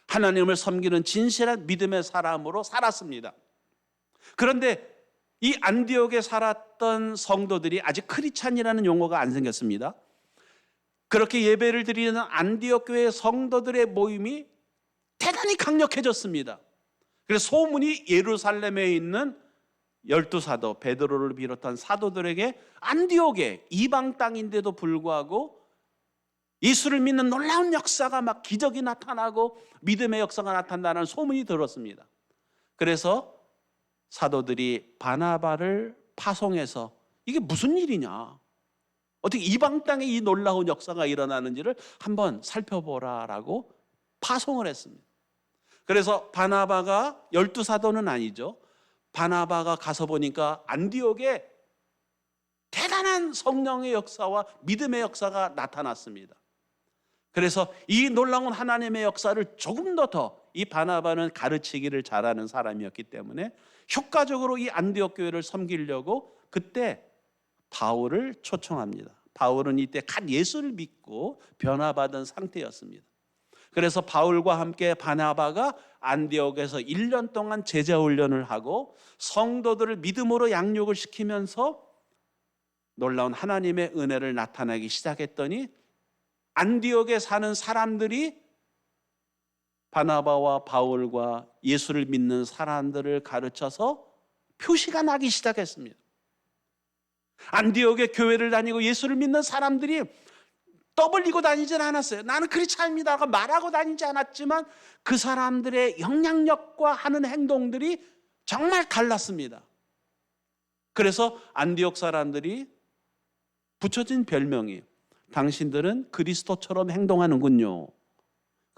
하나님을 섬기는 진실한 믿음의 사람으로 살았습니다. 그런데 이 안디옥에 살았던 성도들이 아직 크리스찬이라는 용어가 안 생겼습니다. 그렇게 예배를 드리는 안디옥 교회 성도들의 모임이 대단히 강력해졌습니다. 그래서 소문이 예루살렘에 있는 12사도 베드로를 비롯한 사도들에게 안디옥에 이방 땅인데도 불구하고 예수를 믿는 놀라운 역사가 막 기적이 나타나고 믿음의 역사가 나타난다는 소문이 들었습니다. 그래서 사도들이 바나바를 파송해서 이게 무슨 일이냐, 어떻게 이방 땅에 이 놀라운 역사가 일어나는지를 한번 살펴보라라고 파송을 했습니다. 그래서 바나바가 12사도는 아니죠. 바나바가 가서 보니까 안디옥에 대단한 성령의 역사와 믿음의 역사가 나타났습니다. 그래서 이 놀라운 하나님의 역사를 조금 더 이 바나바는 가르치기를 잘하는 사람이었기 때문에 효과적으로 이 안디옥 교회를 섬기려고 그때 바울을 초청합니다. 바울은 이때 갓 예수를 믿고 변화받은 상태였습니다. 그래서 바울과 함께 바나바가 안디옥에서 1년 동안 제자 훈련을 하고 성도들을 믿음으로 양육을 시키면서 놀라운 하나님의 은혜를 나타내기 시작했더니 안디옥에 사는 사람들이 바나바와 바울과 예수를 믿는 사람들을 가르쳐서 표시가 나기 시작했습니다. 안디옥에 교회를 다니고 예수를 믿는 사람들이 떠벌리고 다니진 않았어요. 나는 크리스찬입니다라고 말하고 다니지 않았지만 그 사람들의 영향력과 하는 행동들이 정말 달랐습니다. 그래서 안디옥 사람들이 붙여진 별명이 당신들은 그리스도처럼 행동하는군요.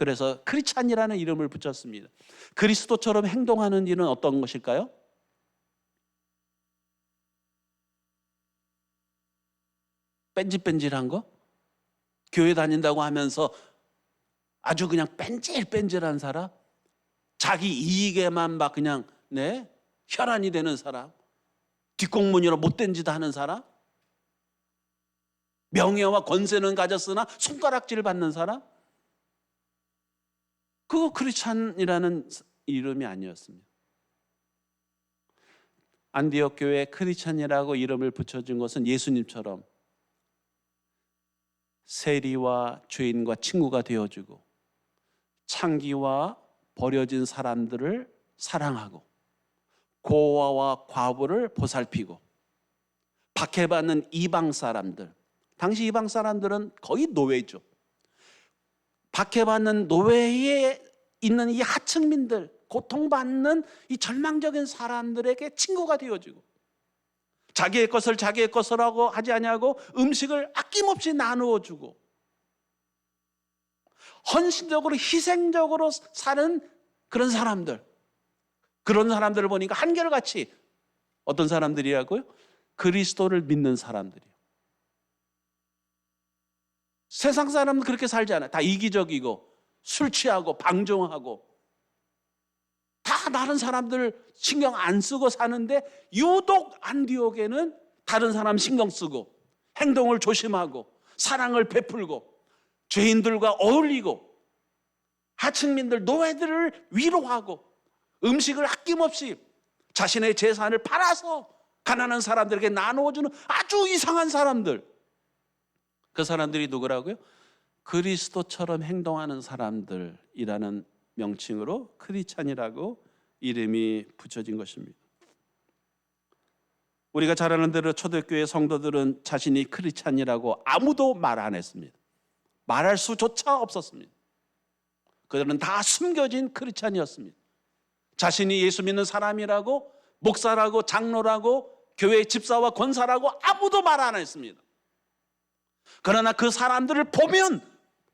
그래서 크리스찬이라는 이름을 붙였습니다. 그리스도처럼 행동하는 일은 어떤 것일까요? 뺀질뺀질한 거? 교회 다닌다고 하면서 아주 그냥 뺀질뺀질한 사람? 자기 이익에만 막 그냥 혈안이 되는 사람? 뒷공문으로 못된 짓 하는 사람? 명예와 권세는 가졌으나 손가락질 받는 사람? 그거 크리스찬이라는 이름이 아니었습니다. 안디옥 교회에 크리스찬이라고 이름을 붙여준 것은 예수님처럼 세리와 죄인과 친구가 되어주고 창기와 버려진 사람들을 사랑하고 고아와 과부를 보살피고 박해받는 이방 사람들, 당시 이방 사람들은 거의 노예죠. 박해받는 노예에 있는 이 하층민들, 고통받는 이 절망적인 사람들에게 친구가 되어지고 자기의 것을 자기의 것이라고 하지 아니하고 음식을 아낌없이 나누어 주고 헌신적으로 희생적으로 사는 그런 사람들, 그런 사람들을 보니까 한결같이 어떤 사람들이라고요? 그리스도를 믿는 사람들이에요. 세상 사람은 그렇게 살지 않아요. 다 이기적이고 술 취하고 방종하고 다 다른 사람들 신경 안 쓰고 사는데 유독 안디옥에는 다른 사람 신경 쓰고 행동을 조심하고 사랑을 베풀고 죄인들과 어울리고 하층민들, 노예들을 위로하고 음식을 아낌없이 자신의 재산을 팔아서 가난한 사람들에게 나누어주는 아주 이상한 사람들. 그 사람들이 누구라고요? 그리스도처럼 행동하는 사람들이라는 명칭으로 크리스찬이라고 이름이 붙여진 것입니다. 우리가 잘 아는 대로 초대교회 성도들은 자신이 크리스찬이라고 아무도 말 안 했습니다. 말할 수조차 없었습니다. 그들은 다 숨겨진 크리스찬이었습니다. 자신이 예수 믿는 사람이라고, 목사라고, 장로라고, 교회 집사와 권사라고 아무도 말 안 했습니다. 그러나 그 사람들을 보면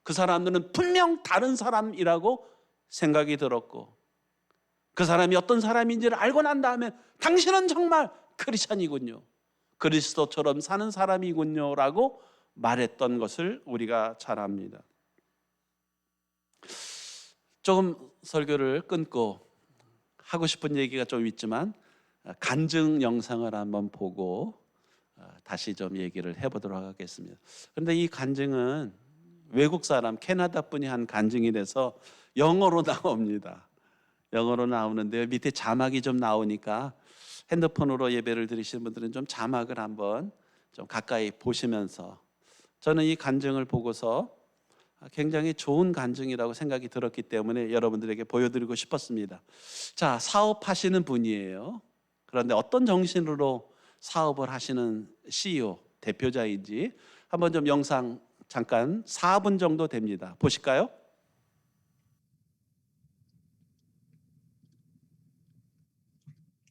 그 사람들은 분명 다른 사람이라고 생각이 들었고 그 사람이 어떤 사람인지를 알고 난 다음에 당신은 정말 크리스찬이군요, 그리스도처럼 사는 사람이군요 라고 말했던 것을 우리가 잘 압니다. 조금 설교를 끊고 하고 싶은 얘기가 좀 있지만 간증 영상을 한번 보고 다시 좀 얘기를 해보도록 하겠습니다. 그런데 이 간증은 외국 사람, 캐나다 분이 한 간증이라서 영어로 나옵니다. 영어로 나오는데요, 밑에 자막이 좀 나오니까 핸드폰으로 예배를 드리시는 분들은 좀 자막을 한번 좀 가까이 보시면서, 저는 이 간증을 보고서 굉장히 좋은 간증이라고 생각이 들었기 때문에 여러분들에게 보여드리고 싶었습니다. 자, 사업하시는 분이에요. 그런데 어떤 정신으로 사업을 하시는 CEO, 대표자인지 한번 좀 영상 잠깐 4분 정도 됩니다. 보실까요?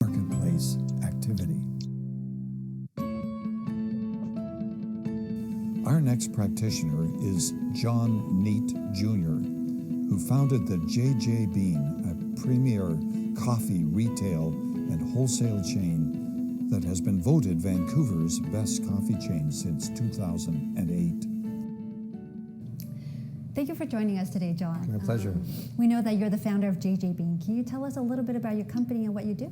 Marketplace activity. Our next practitioner is John Neat Jr., who founded the JJ Bean, a premier coffee retail and wholesale chain that has been voted Vancouver's best coffee chain since 2008. Thank you for joining us today, John. My pleasure. We know that you're the founder of JJ Bean. Can you tell us a little bit about your company and what you do?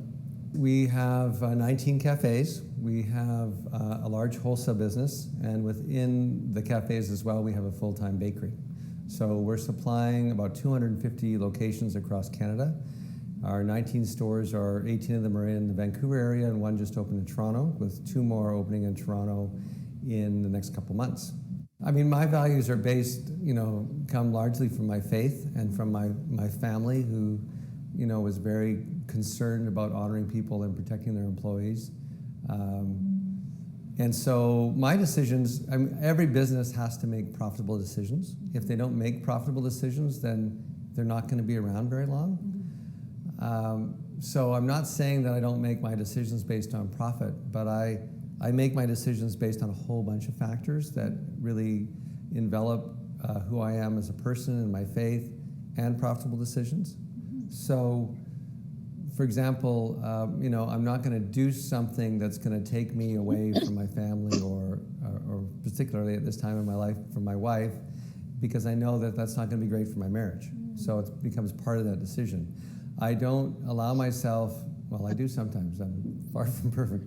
We have 19 cafes. We have a large wholesale business, and within the cafes as well, we have a full-time bakery. So we're supplying about 250 locations across Canada. Our 19 stores are 18 of them are in the Vancouver area, and one just opened in Toronto, with 2 more opening in Toronto in the next couple months. I mean, my values are based, come largely from my faith and from my family, who, was very concerned about honoring people and protecting their employees. And so my decisions, every business has to make profitable decisions. If they don't make profitable decisions, then they're not going to be around very long. So I'm not saying that I don't make my decisions based on profit, but I make my decisions based on a whole bunch of factors that really envelop who I am as a person and my faith and profitable decisions. So, for example, I'm not going to do something that's going to take me away from my family or particularly at this time in my life from my wife, because I know that that's not going to be great for my marriage. So it becomes part of that decision. I don't allow myself, well, I do sometimes, I'm far from perfect,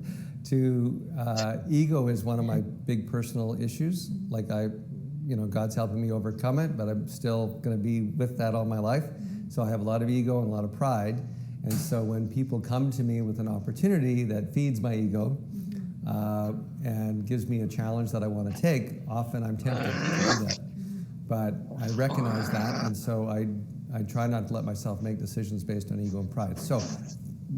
ego is one of my big personal issues. Like God's helping me overcome it, but I'm still going to be with that all my life. So I have a lot of ego and a lot of pride. And so when people come to me with an opportunity that feeds my ego and gives me a challenge that I want to take, often I'm tempted to do that. But I recognize that, and so I I try not to let myself make decisions based on ego and pride. So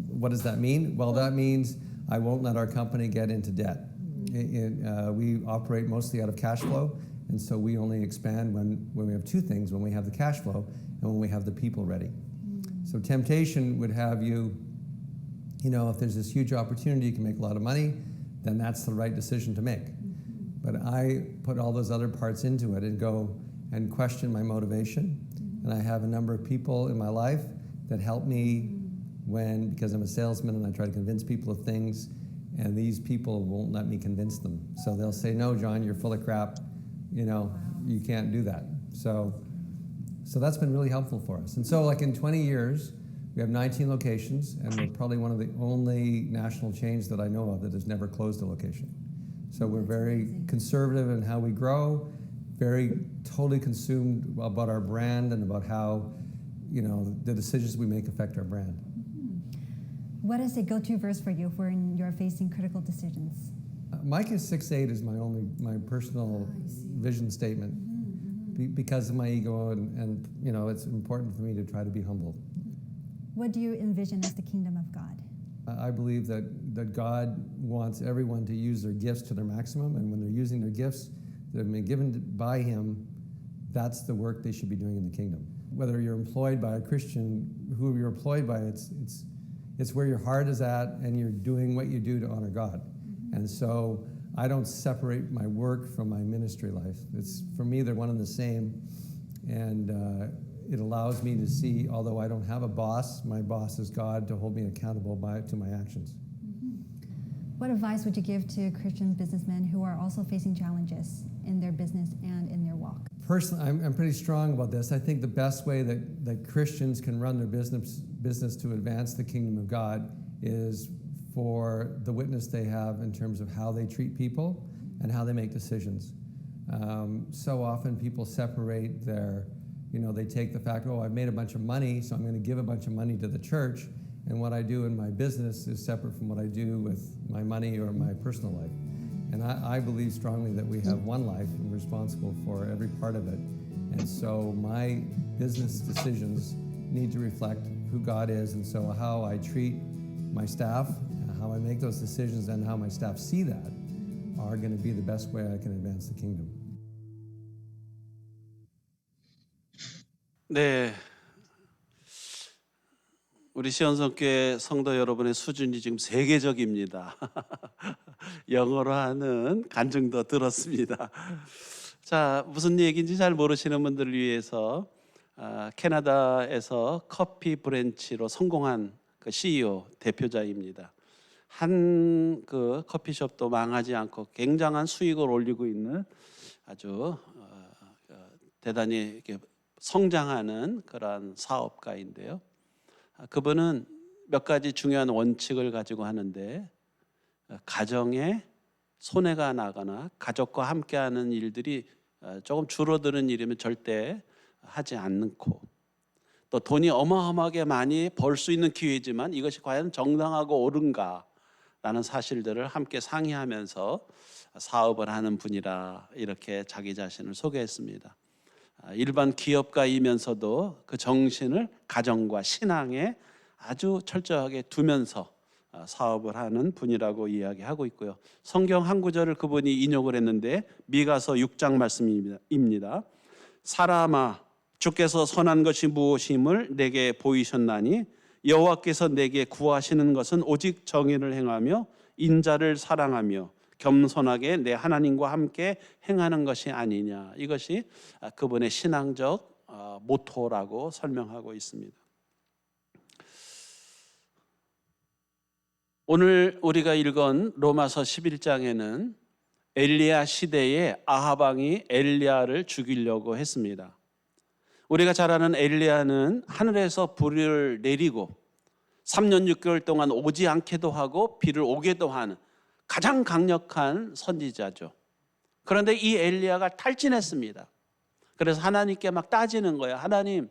what does that mean? Well, that means I won't let our company get into debt. We operate mostly out of cash flow, and so we only expand when we have two things, when we have the cash flow and when we have the people ready. So temptation would have you, if there's this huge opportunity, you can make a lot of money, then that's the right decision to make. But I put all those other parts into it and go and question my motivation. And I have a number of people in my life that help me because I'm a salesman and I try to convince people of things, and these people won't let me convince them. So they'll say, no, John, you're full of crap. You can't do that. So that's been really helpful for us. And so like in 20 years, we have 19 locations, and we're probably one of the only national chains that I know of that has never closed a location. So we're very conservative in how we grow, very totally consumed about our brand and about how, the decisions we make affect our brand. What is a go-to verse for you when you're facing critical decisions? Micah 6:8 is my personal vision statement because of my ego, and it's important for me to try to be humble. What do you envision as the kingdom of God? I believe that God wants everyone to use their gifts to their maximum, and when they're using their gifts that have been given by Him, that's the work they should be doing in the kingdom. Whether you're employed by a Christian, who you're employed by, it's where your heart is at, and you're doing what you do to honor God. And so I don't separate my work from my ministry life. For me, they're one and the same, and it allows me to see, although I don't have a boss, my boss is God, to hold me accountable to my actions. What advice would you give to Christian businessmen who are also facing challenges in their business and in their walk? Personally, I'm pretty strong about this. I think the best way that Christians can run their business to advance the kingdom of God is for the witness they have in terms of how they treat people and how they make decisions. So often people separate they take the fact, I've made a bunch of money, so I'm going to give a bunch of money to the church, and what I do in my business is separate from what I do with my money or my personal life. And I believe strongly that we have one life and we're responsible for every part of it. And so my business decisions need to reflect who God is, and so how I treat my staff, how I make those decisions, and how my staff see that are going to be the best way I can advance the kingdom. 네, 우리 시온성교회 성도 여러분의 수준이 지금 세계적입니다. 영어로 하는 간증도 들었습니다. 자, 무슨 얘기인지 잘 모르시는 분들을 위해서 캐나다에서 커피 브랜치로 성공한 그 CEO 대표자입니다. 한 그 커피숍도 망하지 않고 굉장한 수익을 올리고 있는 아주 대단히 이렇게 성장하는 그러한 사업가인데요. 그분은 몇 가지 중요한 원칙을 가지고 하는데, 가정에 손해가 나거나 가족과 함께하는 일들이 조금 줄어드는 일이면 절대 하지 않고, 또 돈이 어마어마하게 많이 벌 수 있는 기회지만 이것이 과연 정당하고 옳은가라는 사실들을 함께 상의하면서 사업을 하는 분이라 이렇게 자기 자신을 소개했습니다. 일반 기업가이면서도 그 정신을 가정과 신앙에 아주 철저하게 두면서 사업을 하는 분이라고 이야기하고 있고요. 성경 한 구절을 그분이 인용을 했는데 미가서 6장 말씀입니다. 사람아, 주께서 선한 것이 무엇임을 내게 보이셨나니 여호와께서 내게 구하시는 것은 오직 정의를 행하며 인자를 사랑하며 겸손하게 내 하나님과 함께 행하는 것이 아니냐. 이것이 그분의 신앙적 모토라고 설명하고 있습니다. 오늘 우리가 읽은 로마서 11장에는 엘리야 시대에 아합 왕이 엘리야를 죽이려고 했습니다. 우리가 잘 아는 엘리야는 하늘에서 불을 내리고 3년 6개월 동안 오지 않게도 하고 비를 오게도 하는 가장 강력한 선지자죠. 그런데 이 엘리야가 탈진했습니다. 그래서 하나님께 막 따지는 거예요. 하나님,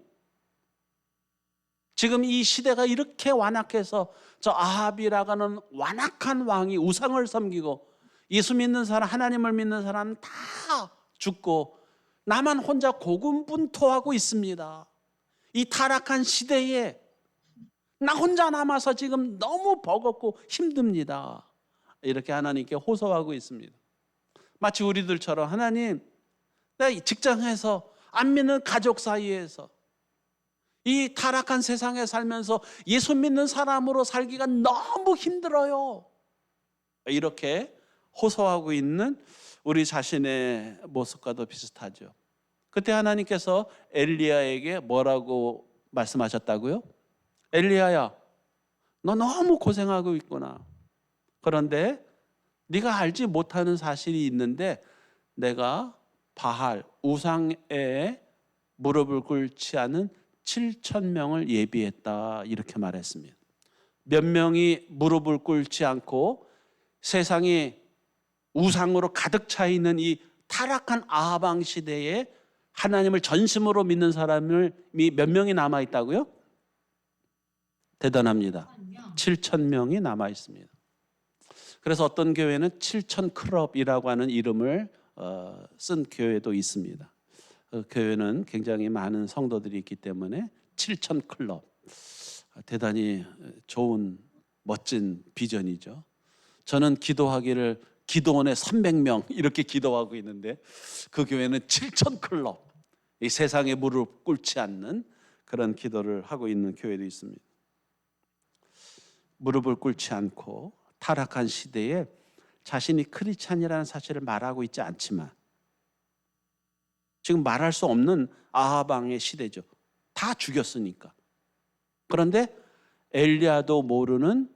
지금 이 시대가 이렇게 완악해서 저 아합이라고 하는 완악한 왕이 우상을 섬기고 예수 믿는 사람, 하나님을 믿는 사람 다 죽고 나만 혼자 고군분투하고 있습니다. 이 타락한 시대에 나 혼자 남아서 지금 너무 버겁고 힘듭니다. 이렇게 하나님께 호소하고 있습니다. 마치 우리들처럼 하나님, 내 직장에서 안 믿는 가족 사이에서 이 타락한 세상에 살면서 예수 믿는 사람으로 살기가 너무 힘들어요. 이렇게 호소하고 있는 우리 자신의 모습과도 비슷하죠. 그때 하나님께서 엘리야에게 뭐라고 말씀하셨다고요? 엘리야야, 너 너무 고생하고 있구나. 그런데 네가 알지 못하는 사실이 있는데 내가 바알 우상에 무릎을 꿇지 않은 7,000명을 예비했다, 이렇게 말했습니다. 몇 명이 무릎을 꿇지 않고 세상이 우상으로 가득 차 있는 이 타락한 아합 왕 시대에 하나님을 전심으로 믿는 사람이 몇 명이 남아 있다고요? 대단합니다. 7,000명이 남아 있습니다. 그래서 어떤 교회는 7,000 클럽이라고 하는 이름을 쓴 교회도 있습니다. 그 교회는 굉장히 많은 성도들이 있기 때문에 7,000 클럽, 대단히 좋은 멋진 비전이죠. 저는 기도하기를 기도원에 300명 이렇게 기도하고 있는데 그 교회는 7,000 클럽, 이 세상에 무릎 꿇지 않는 그런 기도를 하고 있는 교회도 있습니다. 무릎을 꿇지 않고 타락한 시대에 자신이 크리스찬이라는 사실을 말하고 있지 않지만 지금 말할 수 없는 아합 왕의 시대죠. 다 죽였으니까. 그런데 엘리야도 모르는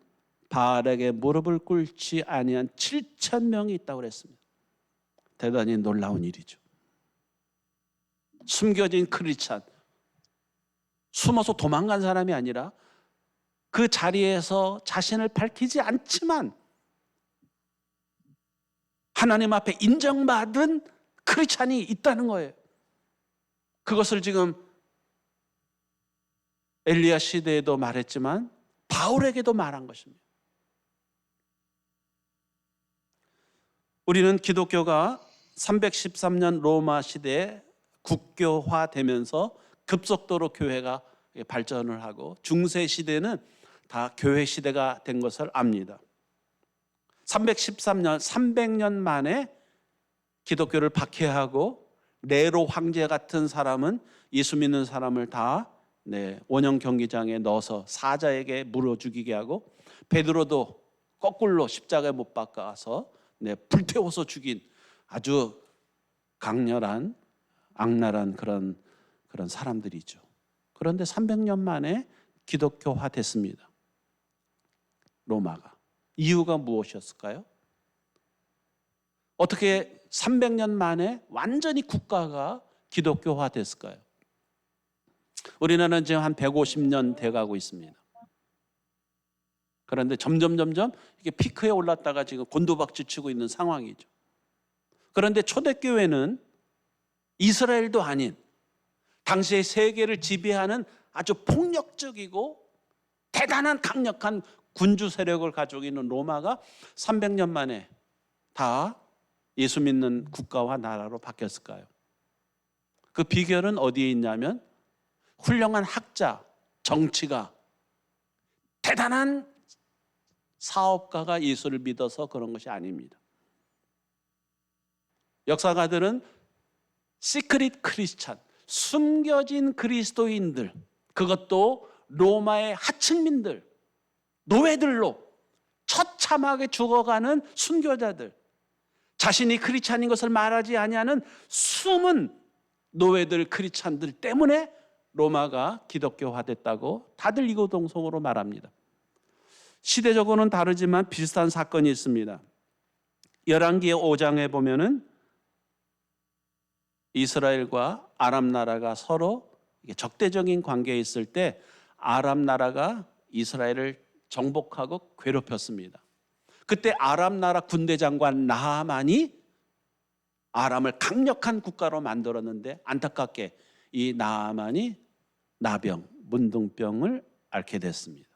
바알에게 무릎을 꿇지 아니한 7,000명이 있다고 그랬습니다. 대단히 놀라운 일이죠. 숨겨진 크리스찬, 숨어서 도망간 사람이 아니라 그 자리에서 자신을 밝히지 않지만 하나님 앞에 인정받은 크리스찬이 있다는 거예요. 그것을 지금 엘리야 시대에도 말했지만 바울에게도 말한 것입니다. 우리는 기독교가 313년 로마 시대에 국교화되면서 급속도로 교회가 발전을 하고 중세 시대는 다 교회 시대가 된 것을 압니다. 313년, 300년 만에 기독교를 박해하고 네로 황제 같은 사람은 예수 믿는 사람을 다 원형 경기장에 넣어서 사자에게 물어 죽이게 하고 베드로도 거꾸로 십자가에 못 박아서 불태워서 죽인 아주 강렬한 악랄한 그런 사람들이죠. 그런데 300년 만에 기독교화 됐습니다. 로마가. 이유가 무엇이었을까요? 어떻게 300년 만에 완전히 국가가 기독교화 됐을까요? 우리나라는 지금 한 150년 돼가고 있습니다. 그런데 점점 이게 피크에 올랐다가 지금 곤두박질 치고 있는 상황이죠. 그런데 초대교회는 이스라엘도 아닌 당시의 세계를 지배하는 아주 폭력적이고 대단한 강력한 군주 세력을 가지고 있는 로마가 300년 만에 다 예수 믿는 국가와 나라로 바뀌었을까요? 그 비결은 어디에 있냐면 훌륭한 학자, 정치가, 대단한 사업가가 예수를 믿어서 그런 것이 아닙니다. 역사가들은 시크릿 크리스찬, 숨겨진 그리스도인들, 그것도 로마의 하층민들, 노예들로 처참하게 죽어가는 순교자들, 자신이 크리스찬인 것을 말하지 아니하는 숨은 노예들, 크리스찬들 때문에 로마가 기독교화됐다고 다들 이구동성으로 말합니다. 시대적으로는 다르지만 비슷한 사건이 있습니다. 열왕기 5장에 보면은 이스라엘과 아람 나라가 서로 적대적인 관계에 있을 때 아람 나라가 이스라엘을 정복하고 괴롭혔습니다. 그때 아람 나라 군대 장관 나하만이 아람을 강력한 국가로 만들었는데 안타깝게 이 나하만이 나병, 문둥병을 앓게 됐습니다.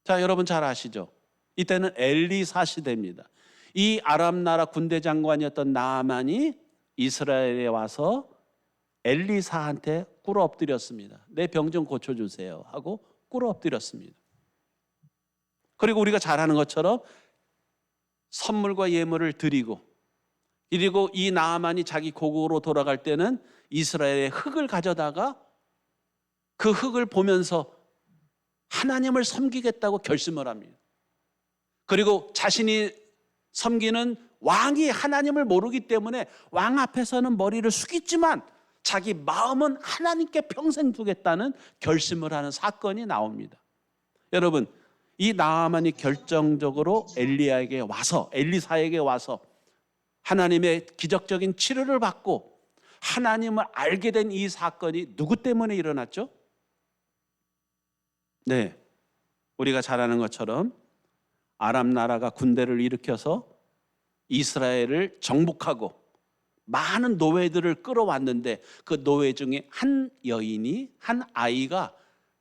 자, 여러분 잘 아시죠? 이때는 엘리사 시대입니다. 이 아람 나라 군대 장관이었던 나하만이 이스라엘에 와서 엘리사한테 꿇어 엎드렸습니다. 내 병 좀 고쳐주세요 하고 꿇어 엎드렸습니다. 그리고 우리가 잘 아는 것처럼 선물과 예물을 드리고, 그리고 이 나아만이 자기 고국으로 돌아갈 때는 이스라엘의 흙을 가져다가 그 흙을 보면서 하나님을 섬기겠다고 결심을 합니다. 그리고 자신이 섬기는 왕이 하나님을 모르기 때문에 왕 앞에서는 머리를 숙이지만 자기 마음은 하나님께 평생 두겠다는 결심을 하는 사건이 나옵니다. 여러분, 이 나아만이 결정적으로 엘리사에게 와서 하나님의 기적적인 치료를 받고 하나님을 알게 된 이 사건이 누구 때문에 일어났죠? 네, 우리가 잘 아는 것처럼 아람 나라가 군대를 일으켜서 이스라엘을 정복하고 많은 노예들을 끌어왔는데 그 노예 중에 한 여인이, 한 아이가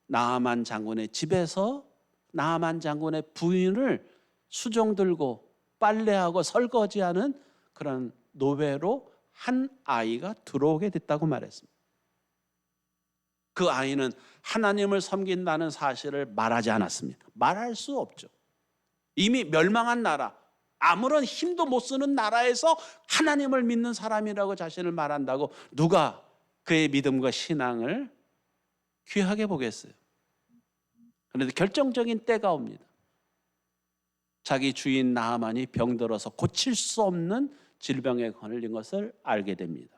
나아만 장군의 집에서 나아만 장군의 부인을 수종 들고 빨래하고 설거지하는 그런 노예로 한 아이가 들어오게 됐다고 말했습니다. 그 아이는 하나님을 섬긴다는 사실을 말하지 않았습니다. 말할 수 없죠. 이미 멸망한 나라, 아무런 힘도 못 쓰는 나라에서 하나님을 믿는 사람이라고 자신을 말한다고 누가 그의 믿음과 신앙을 귀하게 보겠어요? 그런데 결정적인 때가 옵니다. 자기 주인 나아만이 병들어서 고칠 수 없는 질병에 걸린 것을 알게 됩니다.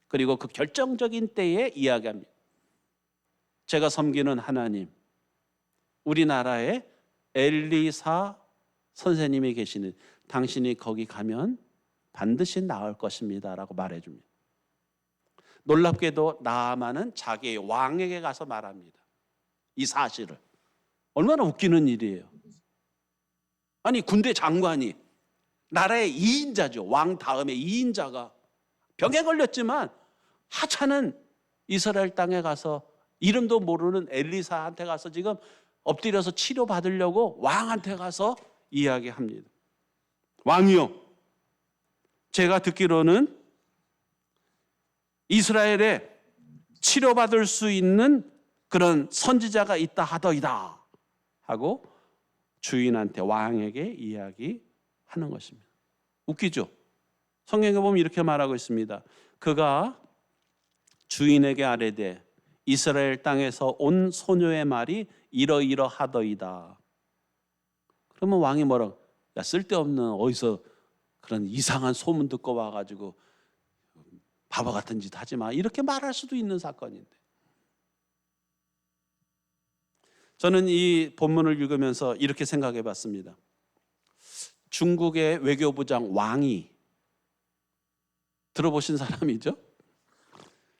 그리고 그 결정적인 때에 이야기합니다. 제가 섬기는 하나님, 우리나라에 엘리사 선생님이 계시는, 당신이 거기 가면 반드시 나을 것입니다 라고 말해줍니다. 놀랍게도 나아만은 자기의 왕에게 가서 말합니다. 이 사실을. 얼마나 웃기는 일이에요. 아니, 군대 장관이, 나라의 2인자죠. 왕 다음에 2인자가 병에 걸렸지만 하찮은 이스라엘 땅에 가서 이름도 모르는 엘리사한테 가서 지금 엎드려서 치료받으려고 왕한테 가서 이야기합니다. 왕이요, 제가 듣기로는 이스라엘에 치료받을 수 있는 그런 선지자가 있다 하더이다 하고 주인한테, 왕에게 이야기하는 것입니다. 웃기죠? 성경에 보면 이렇게 말하고 있습니다. 그가 주인에게 아뢰되 이스라엘 땅에서 온 소녀의 말이 이러이러하더이다. 그러면 왕이 뭐라고? 야, 쓸데없는 어디서 그런 이상한 소문 듣고 와가지고 바보 같은 짓 하지 마, 이렇게 말할 수도 있는 사건인데, 저는 이 본문을 읽으면서 이렇게 생각해 봤습니다. 중국의 외교부장 왕이, 들어보신 사람이죠?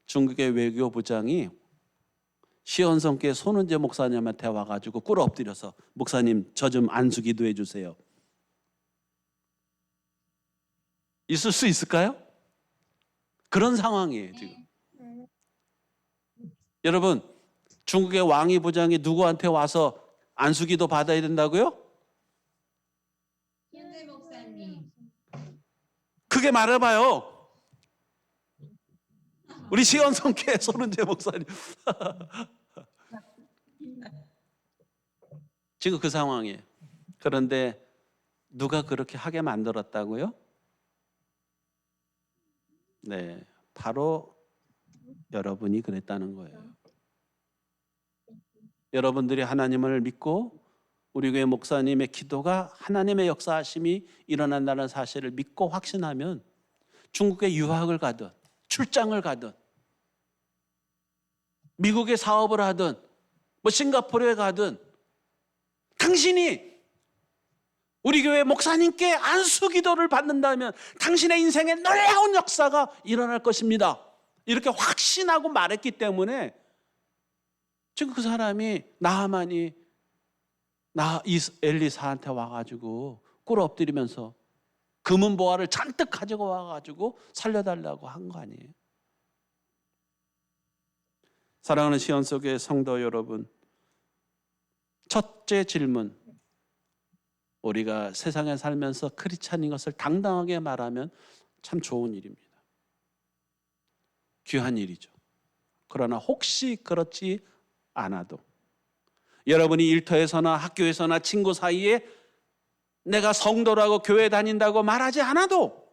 중국의 외교부장이 시온성교회 손은재 목사님한테 와가지고 꿇어 엎드려서 목사님 저 좀 안수 기도해 주세요. 있을 수 있을까요? 그런 상황이에요 지금. 여러분, 중국의 왕이 부장이 누구한테 와서 안수 기도 받아야 된다고요? 손재 목사님. 크게 말해봐요. 우리 시온성교회 손은재 목사님. 지금 그 상황이에요. 그런데 누가 그렇게 하게 만들었다고요? 네, 바로 여러분이 그랬다는 거예요. 여러분들이 하나님을 믿고 우리 교회 목사님의 기도가 하나님의 역사하심이 일어난다는 사실을 믿고 확신하면 중국에 유학을 가든 출장을 가든 미국에 사업을 하든 뭐 싱가포르에 가든 당신이 우리 교회 목사님께 안수 기도를 받는다면 당신의 인생에 놀라운 역사가 일어날 것입니다. 이렇게 확신하고 말했기 때문에 지금 그 사람이 나하만이 엘리사한테 와가지고 꿇어 엎드리면서 금은 보화를 잔뜩 가지고 와가지고 살려달라고 한 거 아니에요? 사랑하는 시온성교회 성도 여러분, 첫째 질문, 우리가 세상에 살면서 크리스찬인 것을 당당하게 말하면 참 좋은 일입니다. 귀한 일이죠. 그러나 혹시 그렇지 않아도 여러분이 일터에서나 학교에서나 친구 사이에 내가 성도라고 교회 다닌다고 말하지 않아도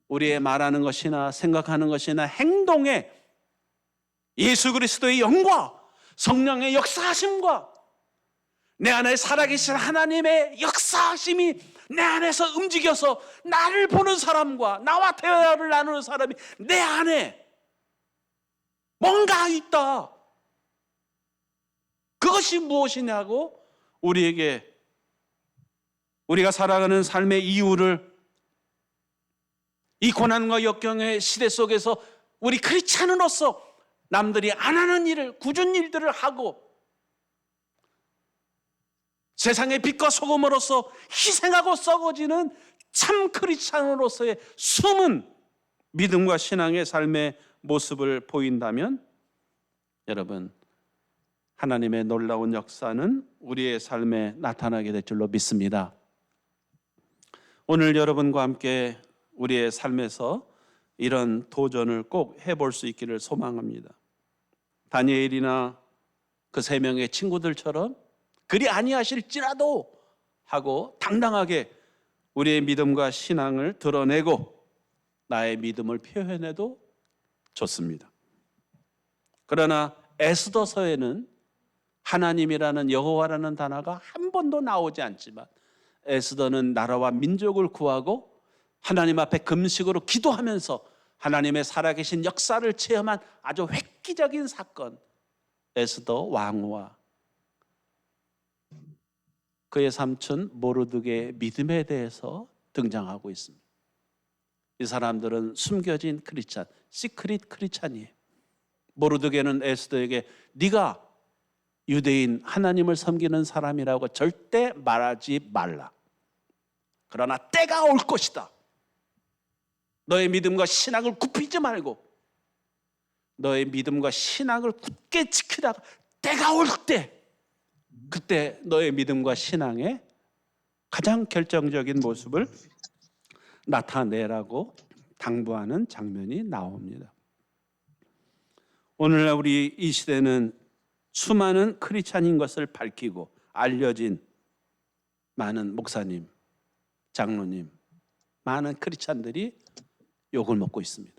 우리의 말하는 것이나 생각하는 것이나 행동에 예수 그리스도의 영과 성령의 역사하심과 내 안에 살아계신 하나님의 역사하심이 내 안에서 움직여서 나를 보는 사람과 나와 대화를 나누는 사람이 내 안에 뭔가 있다. 그것이 무엇이냐고 우리에게 우리가 살아가는 삶의 이유를 이 고난과 역경의 시대 속에서 우리 크리스찬으로서 남들이 안 하는 일을, 굳은 일들을 하고 세상의 빛과 소금으로서 희생하고 썩어지는 참 크리스찬으로서의 숨은 믿음과 신앙의 삶의 모습을 보인다면 여러분, 하나님의 놀라운 역사는 우리의 삶에 나타나게 될 줄로 믿습니다. 오늘 여러분과 함께 우리의 삶에서 이런 도전을 꼭 해볼 수 있기를 소망합니다. 다니엘이나 그 3명의 친구들처럼 그리 아니하실지라도 하고 당당하게 우리의 믿음과 신앙을 드러내고 나의 믿음을 표현해도 좋습니다. 그러나 에스더서에는 하나님이라는 여호와라는 단어가 한 번도 나오지 않지만 에스더는 나라와 민족을 구하고 하나님 앞에 금식으로 기도하면서 하나님의 살아계신 역사를 체험한 아주 획기적인 사건, 에스더 왕후와 그의 삼촌 모르드게의 믿음에 대해서 등장하고 있습니다. 이 사람들은 숨겨진 크리스찬, 시크릿 크리스찬이에요. 모르드게는 에스더에게 네가 유대인 하나님을 섬기는 사람이라고 절대 말하지 말라. 그러나 때가 올 것이다. 너의 믿음과 신앙을 굽히지 말고 너의 믿음과 신앙을 굳게 지키다가 때가 올 때 그때 너의 믿음과 신앙의 가장 결정적인 모습을 나타내라고 당부하는 장면이 나옵니다. 오늘날 우리 이 시대는 수많은 크리스찬인 것을 밝히고 알려진 많은 목사님, 장로님, 많은 크리스찬들이 욕을 먹고 있습니다.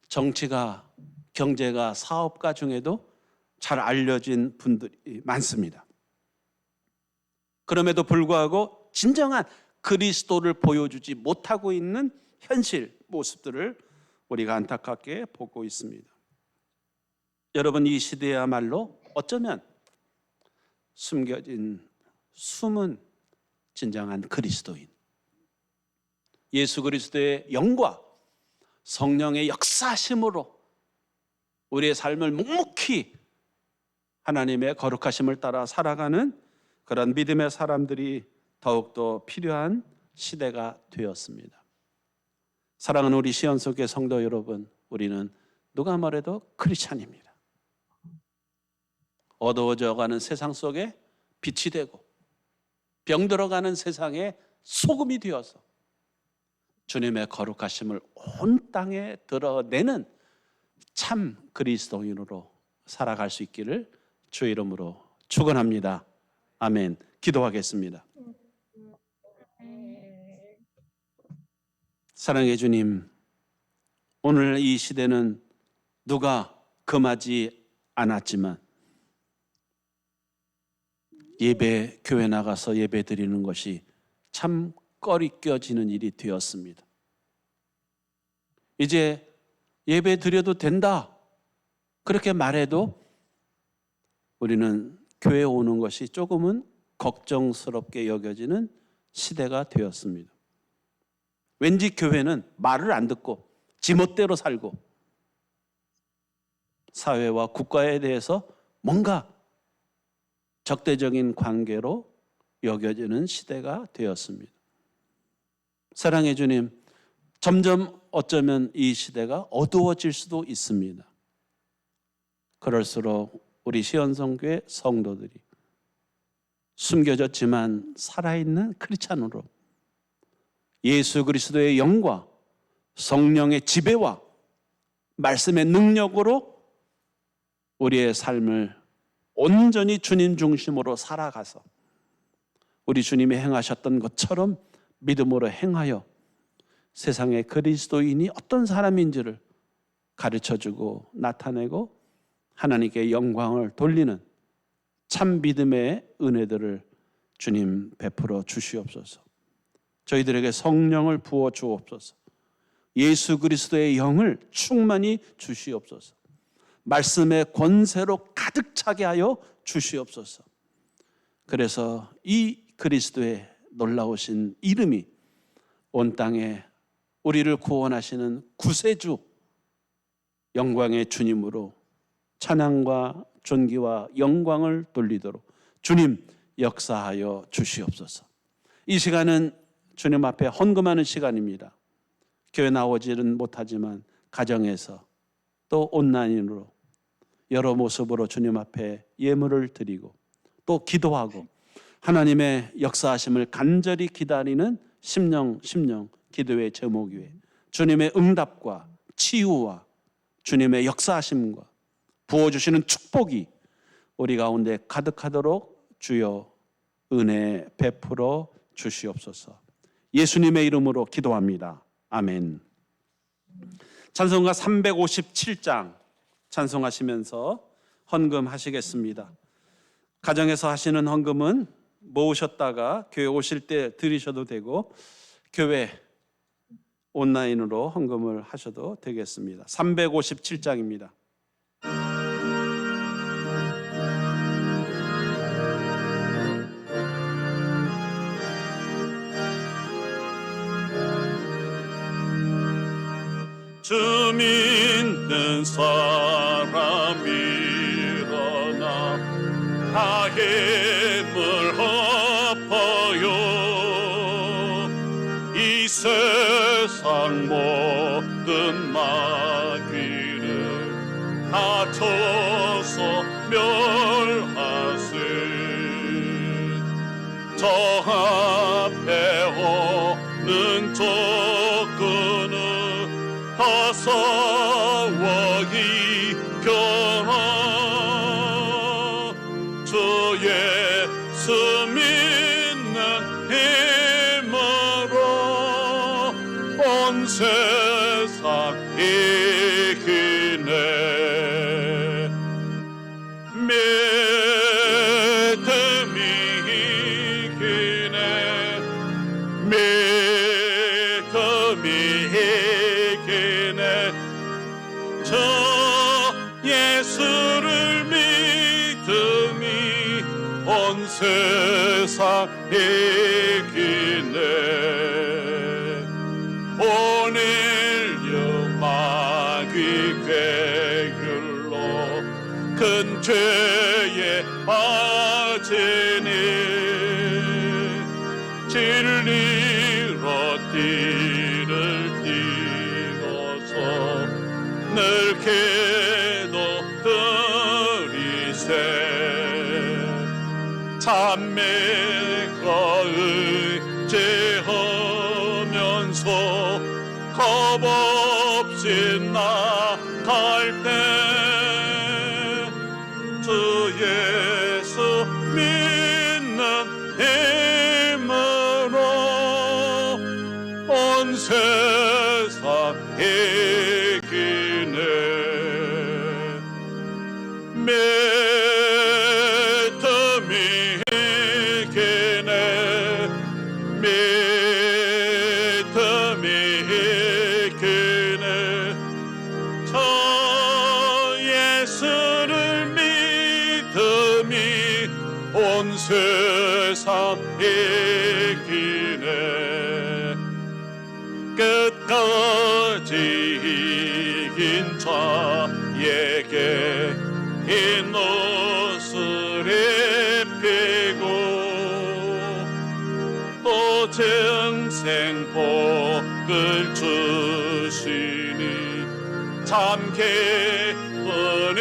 정치가, 경제가, 사업가 중에도 잘 알려진 분들이 많습니다. 그럼에도 불구하고 진정한 그리스도를 보여주지 못하고 있는 현실 모습들을 우리가 안타깝게 보고 있습니다. 여러분, 이 시대야말로 어쩌면 숨겨진 숨은 진정한 그리스도인, 예수 그리스도의 영과 성령의 역사심으로 우리의 삶을 묵묵히 하나님의 거룩하심을 따라 살아가는 그런 믿음의 사람들이 더욱더 필요한 시대가 되었습니다. 사랑하는 우리 시온석의 성도 여러분, 우리는 누가 뭐래도 크리스찬입니다. 어두워져가는 세상 속에 빛이 되고 병들어가는 세상에 소금이 되어서 주님의 거룩하심을 온 땅에 드러내는 참 그리스도인으로 살아갈 수 있기를 주의 이름으로 축원합니다. 아멘. 기도하겠습니다. 사랑의 주님, 오늘 이 시대는 누가 금하지 않았지만 예배, 교회 나가서 예배 드리는 것이 참 꺼리껴지는 일이 되었습니다. 이제 예배 드려도 된다 그렇게 말해도 우리는 교회에 오는 것이 조금은 걱정스럽게 여겨지는 시대가 되었습니다. 왠지 교회는 말을 안 듣고 지멋대로 살고 사회와 국가에 대해서 뭔가 적대적인 관계로 여겨지는 시대가 되었습니다. 사랑의 주님, 점점 어쩌면 이 시대가 어두워질 수도 있습니다. 그럴수록 우리 시온성교회 성도들이 숨겨졌지만 살아있는 크리스찬으로 예수 그리스도의 영과 성령의 지배와 말씀의 능력으로 우리의 삶을 온전히 주님 중심으로 살아가서 우리 주님이 행하셨던 것처럼 믿음으로 행하여 세상의 그리스도인이 어떤 사람인지를 가르쳐주고 나타내고 하나님께 영광을 돌리는 참 믿음의 은혜들을 주님 베풀어 주시옵소서. 저희들에게 성령을 부어 주옵소서. 예수 그리스도의 영을 충만히 주시옵소서. 말씀의 권세로 가득 차게 하여 주시옵소서. 그래서 이 그리스도의 놀라우신 이름이 온 땅에 우리를 구원하시는 구세주, 영광의 주님으로 찬양과 존귀와 영광을 돌리도록 주님 역사하여 주시옵소서. 이 시간은 주님 앞에 헌금하는 시간입니다. 교회 나오지는 못하지만 가정에서 또 온라인으로 여러 모습으로 주님 앞에 예물을 드리고 또 기도하고 하나님의 역사하심을 간절히 기다리는 심령 기도의 제목 위에 주님의 응답과 치유와 주님의 역사하심과 부어주시는 축복이 우리 가운데 가득하도록 주여 은혜 베풀어 주시옵소서. 예수님의 이름으로 기도합니다. 아멘. 찬송가 357장 찬송하시면서 헌금하시겠습니다. 가정에서 하시는 헌금은 모으셨다가 교회 오실 때 드리셔도 되고 교회 온라인으로 헌금을 하셔도 되겠습니다. 357장입니다. 주 믿는 사람 일어나 다 힘을 합하여 이 세상 모든 마귀를 다 쳐서 멸하세. 저 앞에 오는 조건은 싸워 이겨라. 주 예수 믿는 힘으로 온 세상 이기네. 믿음이 이기네. 믿음이 이기네. 저 예수를 믿음이 온 세상 이기네. 오늘 마귀 괴율로 큰 죄에 빠지니 진리로 띠를 띠고서 늘 기도드리세. 참매가 의지하면서 겁없이 나갈 때 주 예수 믿는 힘으로 온 세상 이기네. 믿음이 이기네. 믿음이 이기네. 저 예수를 믿음이 온 세상 이기네. 끝까지 이긴 자에게 이 옷을 입히고 또 증생 복을 주시니 참 기쁜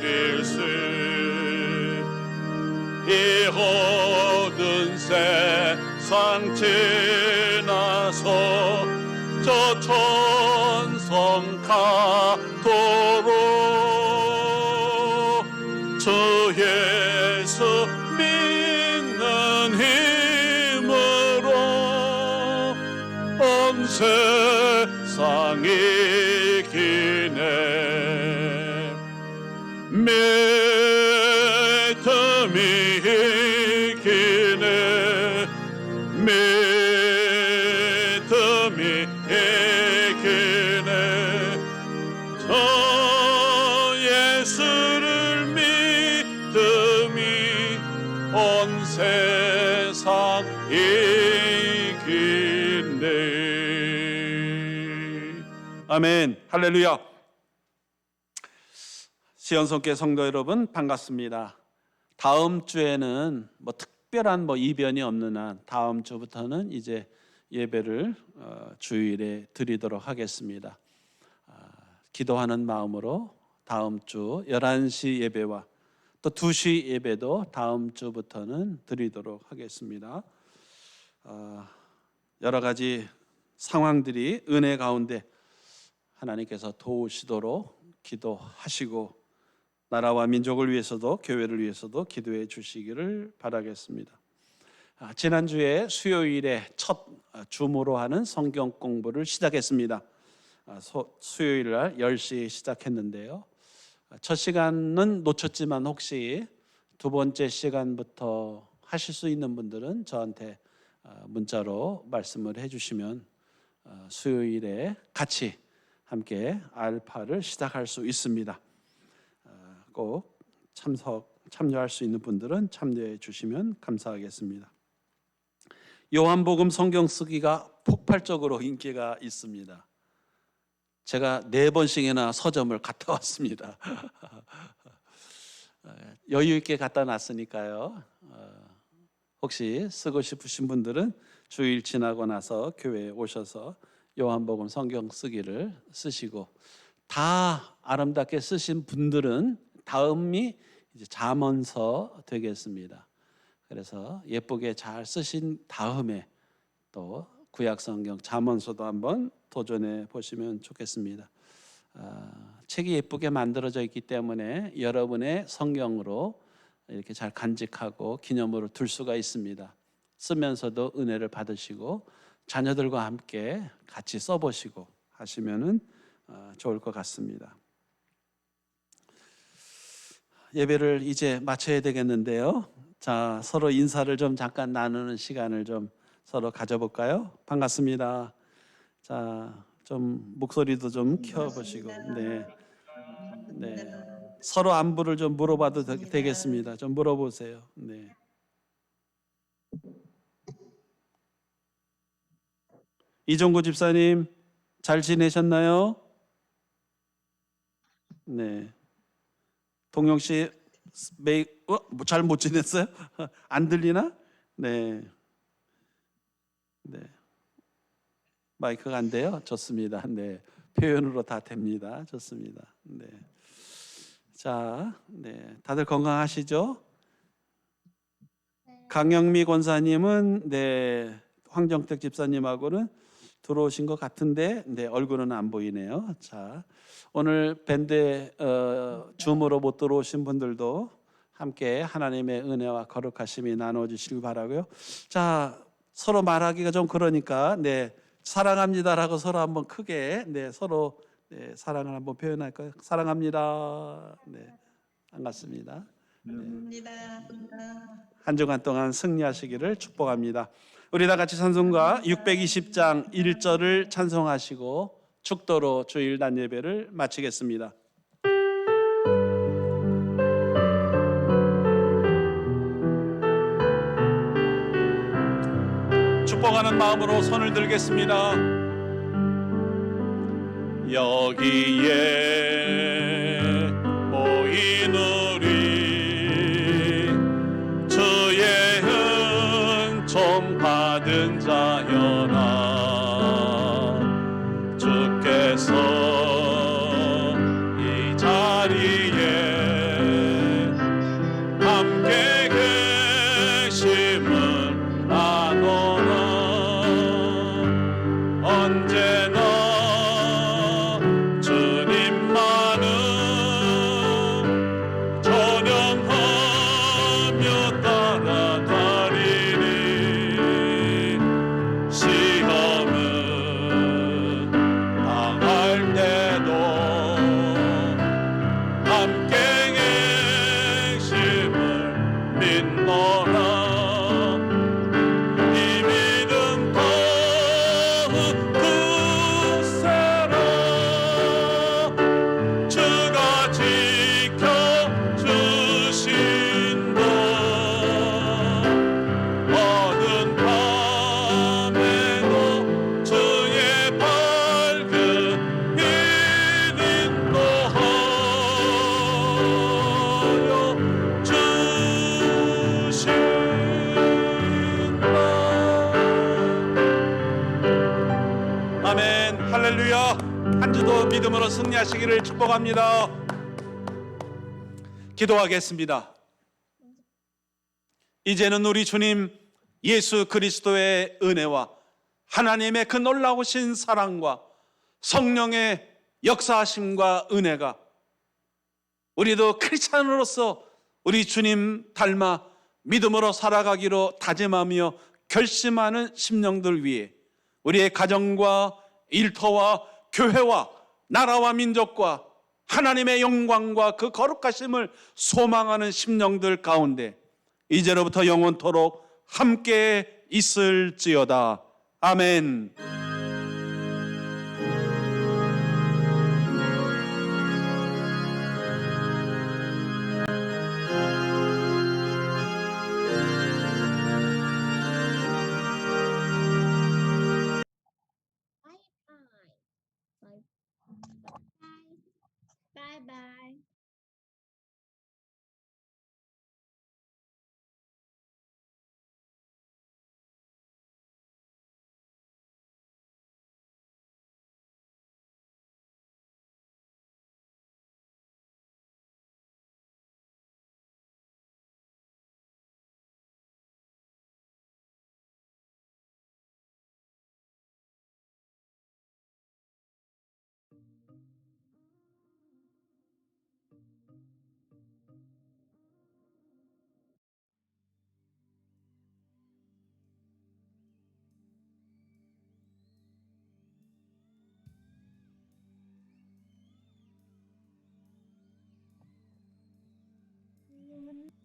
일일세. 이 모든 세상 지나서 저 천성 가도록 주 예수 믿는 힘으로 온 세상 이기네 믿음이 이기네 믿음이 이기네 저 예수를 믿음이 온 세상 이기네. 아멘. 할렐루야. 시온성교 성도 여러분 반갑습니다. 다음 주에는 특별한 이변이 없는 한 다음 주부터는 이제 예배를 주일에 드리도록 하겠습니다. 기도하는 마음으로 다음 주 11시 예배와 또 2시 예배도 다음 주부터는 드리도록 하겠습니다. 여러 가지 상황들이 은혜 가운데 하나님께서 도우시도록 기도하시고 나라와 민족을 위해서도 교회를 위해서도 기도해 주시기를 바라겠습니다. 지난주에 수요일에 첫 줌으로 하는 성경 공부를 시작했습니다. 수요일 날 10시에 시작했는데요. 첫 시간은 놓쳤지만 혹시 두 번째 시간부터 하실 수 있는 분들은 저한테 문자로 말씀을 해주시면 수요일에 같이 함께 알파를 시작할 수 있습니다. 꼭 참여할 수 있는 분들은 참여해 주시면 감사하겠습니다. 요한복음 성경 쓰기가 폭발적으로 인기가 있습니다. 제가 4번씩이나 서점을 갔다 왔습니다. 여유 있게 갖다 놨으니까요. 혹시 쓰고 싶으신 분들은 주일 지나고 나서 교회에 오셔서 요한복음 성경 쓰기를 쓰시고 다 아름답게 쓰신 분들은 다음이 이제 잠언서 되겠습니다. 그래서 예쁘게 잘 쓰신 다음에 또 구약성경 잠언서도 한번 도전해 보시면 좋겠습니다. 책이 예쁘게 만들어져 있기 때문에 여러분의 성경으로 이렇게 잘 간직하고 기념으로 둘 수가 있습니다. 쓰면서도 은혜를 받으시고 자녀들과 함께 같이 써보시고 하시면은 좋을 것 같습니다. 예배를 이제 마쳐야 되겠는데요. 자, 서로 인사를 좀 잠깐 나누는 시간을 좀 서로 가져볼까요? 반갑습니다. 자, 좀 목소리도 좀 켜보시고, 네. 서로 안부를 좀 물어봐도 되겠습니다. 좀 물어보세요. 네. 이종구 집사님, 잘 지내셨나요? 네. 동영 씨, 잘 못 지냈어요? 안 들리나? 네. 마이크가 안 돼요? 좋습니다. 네. 표현으로 다 됩니다. 좋습니다. 네. 자, 네. 다들 건강하시죠? 강영미 권사님은 황정택 집사님하고는 들어오신 것 같은데 얼굴은 안 보이네요. 자, 오늘 밴드 줌으로 못 들어오신 분들도 함께 하나님의 은혜와 거룩하심이 나눠주시길 바라고요. 자, 서로 말하기가 좀 그러니까 사랑합니다라고 서로 한번 크게 서로 사랑을 한번 표현할까요? 사랑합니다. 반갑습니다. 한 주간 동안 승리하시기를 축복합니다. 우리 다 같이 찬송가 620장 1절을 찬송하시고 축도로 주일 단 예배를 마치겠습니다. 축복하는 마음으로 손을 들겠습니다. 여기에 모인 우리 주의 은총 받은 자여라. 주께서 이 자리에 함께 계심을 아노라. 언제나 이름으로 승리하시기를 축복합니다. 기도하겠습니다. 이제는 우리 주님 예수 그리스도의 은혜와 하나님의 그 놀라우신 사랑과 성령의 역사하심과 은혜가 우리도 크리스찬으로서 우리 주님 닮아 믿음으로 살아가기로 다짐하며 결심하는 심령들 위해 우리의 가정과 일터와 교회와 나라와 민족과 하나님의 영광과 그 거룩하심을 소망하는 심령들 가운데 이제로부터 영원토록 함께 있을지어다. 아멘. Bye bye. Bye.